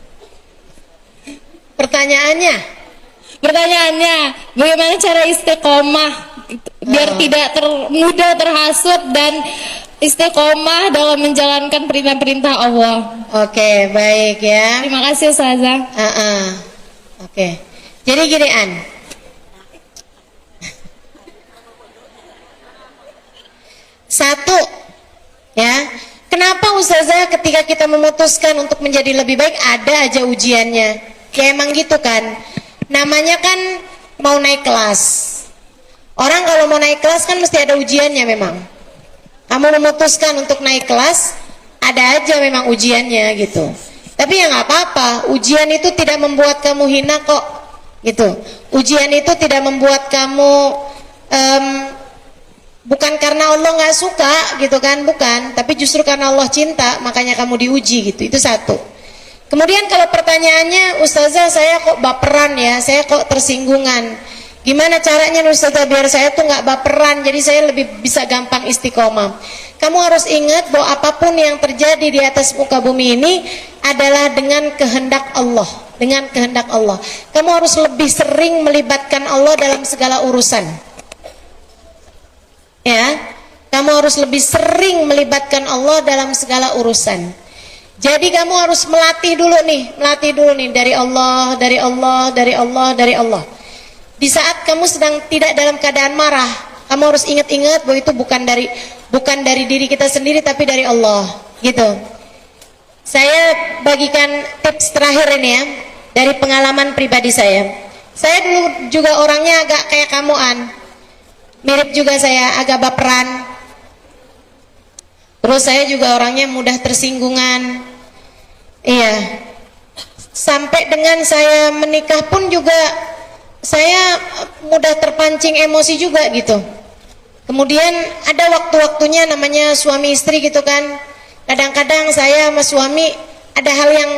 Pertanyaannya, bagaimana cara istiqomah biar tidak mudah terhasut dan istiqomah dalam menjalankan perintah-perintah Allah. oke, baik ya. Terima kasih Ustazah. Oke. Jadi gini An. Satu, ya. Kenapa Ustazah ketika kita memutuskan untuk menjadi lebih baik ada aja ujiannya? Ya emang gitu kan. Namanya kan mau naik kelas. Orang kalau mau naik kelas kan mesti ada ujiannya memang. Kamu memutuskan untuk naik kelas, ada aja memang ujiannya gitu. Tapi ya nggak apa-apa, ujian itu tidak membuat kamu hina kok, gitu. Ujian itu tidak membuat kamu bukan karena Allah nggak suka, gitu kan, bukan. Tapi justru karena Allah cinta, makanya kamu diuji gitu. Itu satu. Kemudian kalau pertanyaannya, Ustazah saya kok baperan ya, saya kok tersinggungan. Gimana caranya Ustazah biar saya tuh nggak baperan, jadi saya lebih bisa gampang istiqomah. Kamu harus ingat bahwa apapun yang terjadi di atas muka bumi ini adalah dengan kehendak Allah, dengan kehendak Allah. Kamu harus lebih sering melibatkan Allah dalam segala urusan. Ya, kamu harus lebih sering melibatkan Allah dalam segala urusan. Jadi kamu harus melatih dulu nih dari Allah, dari Allah, dari Allah, dari Allah. Di saat kamu sedang tidak dalam keadaan marah, kamu harus ingat-ingat bahwa itu bukan dari diri kita sendiri tapi dari Allah, gitu. Saya bagikan tips terakhir ini ya, dari pengalaman pribadi saya. Saya dulu juga orangnya agak kayak kamu An. Mirip juga saya, agak baperan. Terus saya juga orangnya mudah tersinggungan. Iya. Sampai dengan saya menikah pun juga saya mudah terpancing emosi juga gitu. Kemudian ada waktu-waktunya namanya suami istri gitu kan. Kadang-kadang saya sama suami ada hal yang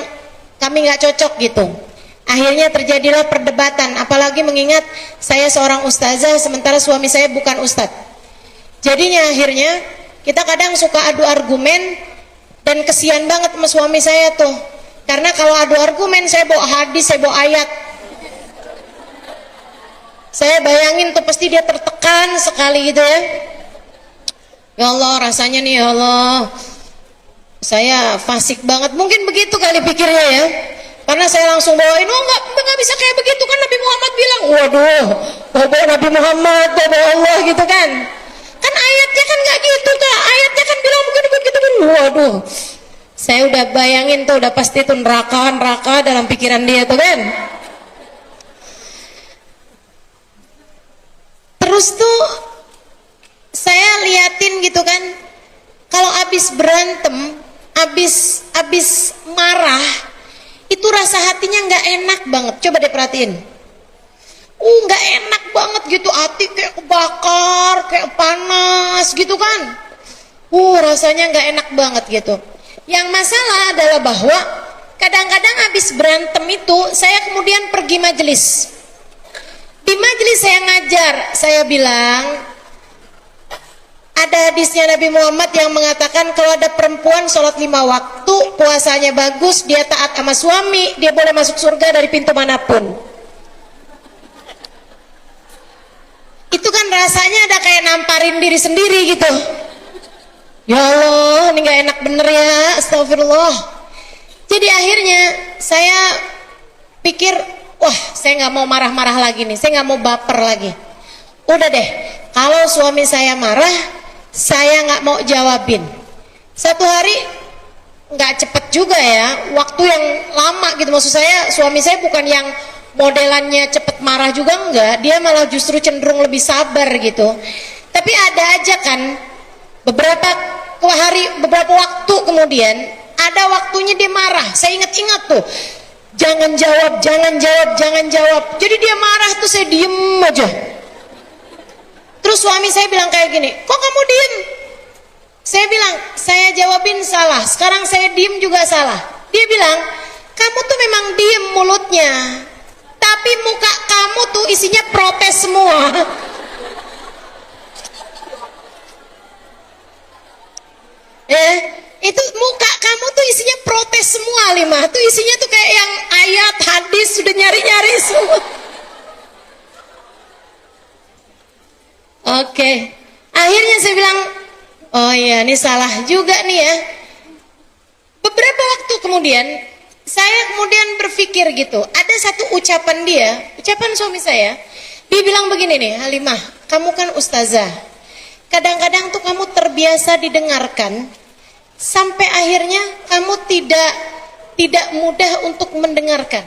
kami nggak cocok gitu. Akhirnya terjadilah perdebatan, apalagi mengingat saya seorang ustazah sementara suami saya bukan ustadz. Jadinya akhirnya kita kadang suka adu argumen dan kesian banget sama suami saya tuh. Karena kalau adu argumen saya bawa hadis, saya bawa ayat. Saya bayangin tuh pasti dia tertekan sekali gitu ya. Ya Allah rasanya nih ya Allah, saya fasik banget. Mungkin begitu kali pikirnya ya. Karena saya langsung bawain, nggak bisa kayak begitu kan Nabi Muhammad bilang. Waduh, bawa Nabi Muhammad, bawa Allah gitu kan. Kan ayatnya kan nggak gitu Kak, ayatnya kan bilang begitu. Waduh, saya udah bayangin tuh, udah pasti tuh neraka dalam pikiran dia tuh kan. Terus tuh saya liatin gitu kan, kalau abis berantem, abis marah, itu rasa hatinya nggak enak banget. Coba deh perhatiin. Nggak enak banget gitu, hati kayak kebakar, kayak panas gitu kan. Rasanya nggak enak banget gitu. Yang masalah adalah bahwa kadang-kadang habis berantem itu saya kemudian pergi majelis. Di majelis saya ngajar, saya bilang ada hadisnya Nabi Muhammad yang mengatakan kalau ada perempuan sholat 5 waktu, puasanya bagus, dia taat sama suami, dia boleh masuk surga dari pintu manapun. Itu kan rasanya ada kayak namparin diri sendiri gitu. Ya Allah, ini gak enak bener ya, astagfirullah. Jadi akhirnya saya pikir, wah saya gak mau marah-marah lagi nih, saya gak mau baper lagi. Udah deh, kalau suami saya marah, saya gak mau jawabin. Satu hari gak cepet juga ya, waktu yang lama gitu. Maksud saya, suami saya bukan yang modelannya cepet marah juga enggak, dia malah justru cenderung lebih sabar gitu. Tapi ada aja kan beberapa waktu kemudian ada waktunya dia marah. Saya ingat-ingat tuh, jangan jawab. Jadi dia marah tuh saya diem aja. Terus suami saya bilang kayak gini, kok kamu diem? Saya bilang, saya jawabin salah, sekarang saya diem juga salah. Dia bilang, kamu tuh memang diem mulutnya, tapi muka kamu tuh isinya protes semua. Itu muka kamu tuh isinya protes semua, Lima. Tuh isinya tuh kayak yang ayat, hadis, sudah nyari-nyari semua. Oke. Akhirnya saya bilang, oh iya ini salah juga nih ya. Beberapa waktu kemudian, saya kemudian berpikir gitu, ada satu ucapan dia, ucapan suami saya. Dia bilang begini nih, Halimah, kamu kan ustazah. Kadang-kadang tuh kamu terbiasa didengarkan, sampai akhirnya kamu tidak mudah untuk mendengarkan.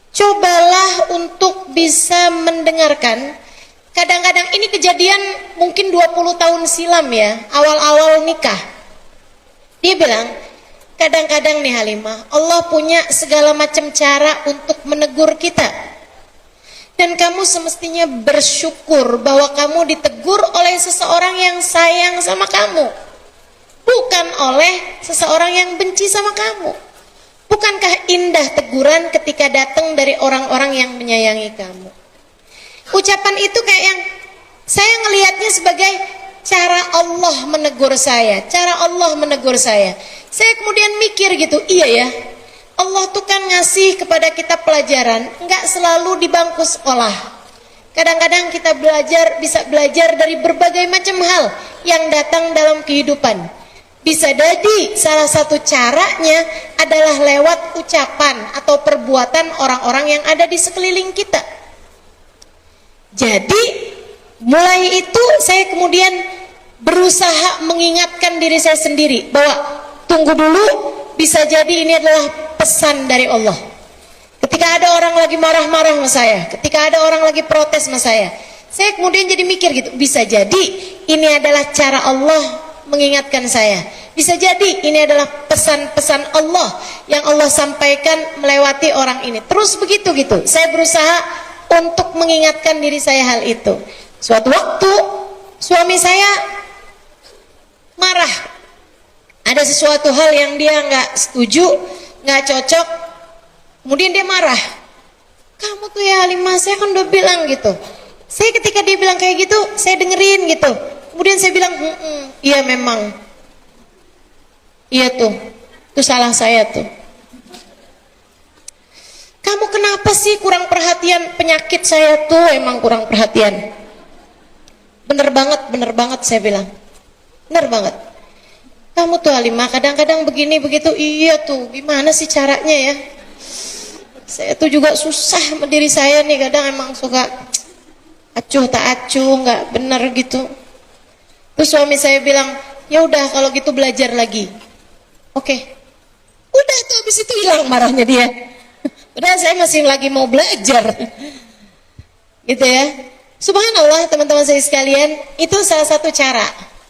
Cobalah untuk bisa mendengarkan. Kadang-kadang ini kejadian mungkin 20 tahun silam ya, awal-awal nikah. Dia bilang, kadang-kadang nih Halimah, Allah punya segala macam cara untuk menegur kita. Dan kamu semestinya bersyukur bahwa kamu ditegur oleh seseorang yang sayang sama kamu, bukan oleh seseorang yang benci sama kamu. Bukankah indah teguran ketika datang dari orang-orang yang menyayangi kamu? Ucapan itu kayak yang saya ngelihatnya sebagai cara Allah menegur saya, cara Allah menegur saya. Saya kemudian mikir gitu, iya ya, Allah tuh kan ngasih kepada kita pelajaran, nggak selalu di bangku sekolah. Kadang-kadang kita bisa belajar dari berbagai macam hal yang datang dalam kehidupan. Bisa jadi salah satu caranya adalah lewat ucapan atau perbuatan orang-orang yang ada di sekeliling kita. Jadi mulai itu saya kemudian berusaha mengingatkan diri saya sendiri bahwa tunggu dulu, bisa jadi ini adalah pesan dari Allah. Ketika ada orang lagi marah-marah sama saya, ketika ada orang lagi protes sama saya kemudian jadi mikir gitu, bisa jadi ini adalah cara Allah mengingatkan saya. Bisa jadi ini adalah pesan-pesan Allah yang Allah sampaikan melewati orang ini. Terus begitu gitu. Saya berusaha untuk mengingatkan diri saya hal itu. Suatu waktu suami saya marah. Ada sesuatu hal yang dia nggak setuju, nggak cocok, kemudian dia marah. Kamu tuh ya Halimah, saya kan udah bilang gitu. Saya ketika dia bilang kayak gitu, saya dengerin gitu. Kemudian saya bilang, iya memang, iya tuh, itu salah saya tuh. Kamu kenapa sih kurang perhatian? Penyakit saya tuh emang kurang perhatian. Bener banget saya bilang, bener banget. Kamu tuh Halimah kadang-kadang begini begitu. Iya tuh, gimana sih caranya ya? Saya tuh juga susah sama diri saya nih, kadang emang suka acuh tak acuh, nggak bener gitu. Terus suami saya bilang, ya udah kalau gitu belajar lagi. Oke. Udah tuh habis itu hilang marahnya dia. Udah saya masih lagi mau belajar. Gitu ya. Subhanallah teman-teman saya sekalian, itu salah satu cara.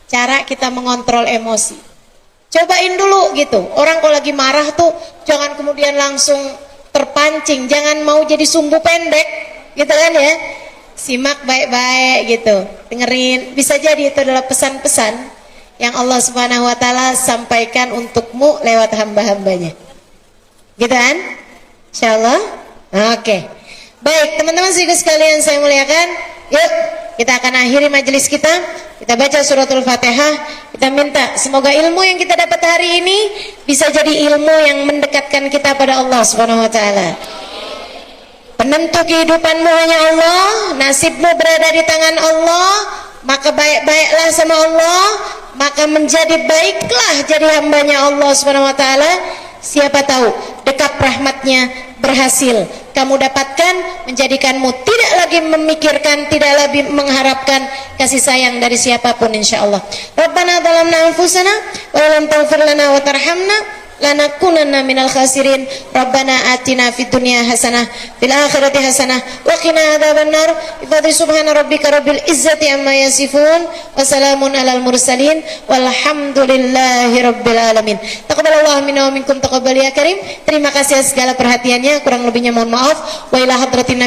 cara kita mengontrol emosi. Cobain dulu gitu. Orang kalau lagi marah tuh jangan kemudian langsung terpancing, jangan mau jadi sumbu pendek, gitu kan ya. Simak baik-baik gitu, dengerin. Bisa jadi itu adalah pesan-pesan yang Allah Subhanahu wa taala sampaikan untukmu lewat hamba-hambanya. Gitu kan? Insyaallah. Oke. Baik, teman-teman sekalian saya muliakan, yuk kita akan akhiri majelis kita. Kita baca suratul Fatihah. Kita minta semoga ilmu yang kita dapat hari ini bisa jadi ilmu yang mendekatkan kita pada Allah Subhanahu wa taala. Penentu kehidupanmu hanya Allah, nasibmu berada di tangan Allah, maka baik-baiklah sama Allah, maka menjadi baiklah jadi hambanya Allah Subhanahu wa taala. Siapa tahu dekat rahmatnya berhasil kamu dapatkan, menjadikanmu tidak lagi memikirkan, tidak lagi mengharapkan kasih sayang dari siapapun insyaallah. Rabbana zalamna anfusana wa lam taghfir lana wa tarhamna lanakunanna minal khasirin. Rabbana atina fid dunya hasanah fil akhirati hasanah wa qina adzabannar. Bi subhana rabbika rabbil izzati amma yasifun wa salamun alal mursalin walhamdulillahi rabbil alamin. Taqabbalallahu minna wa minkum taqabbal ya karim. Terima kasih atas segala perhatiannya, kurang lebihnya mohon maaf. Wa ila hadratin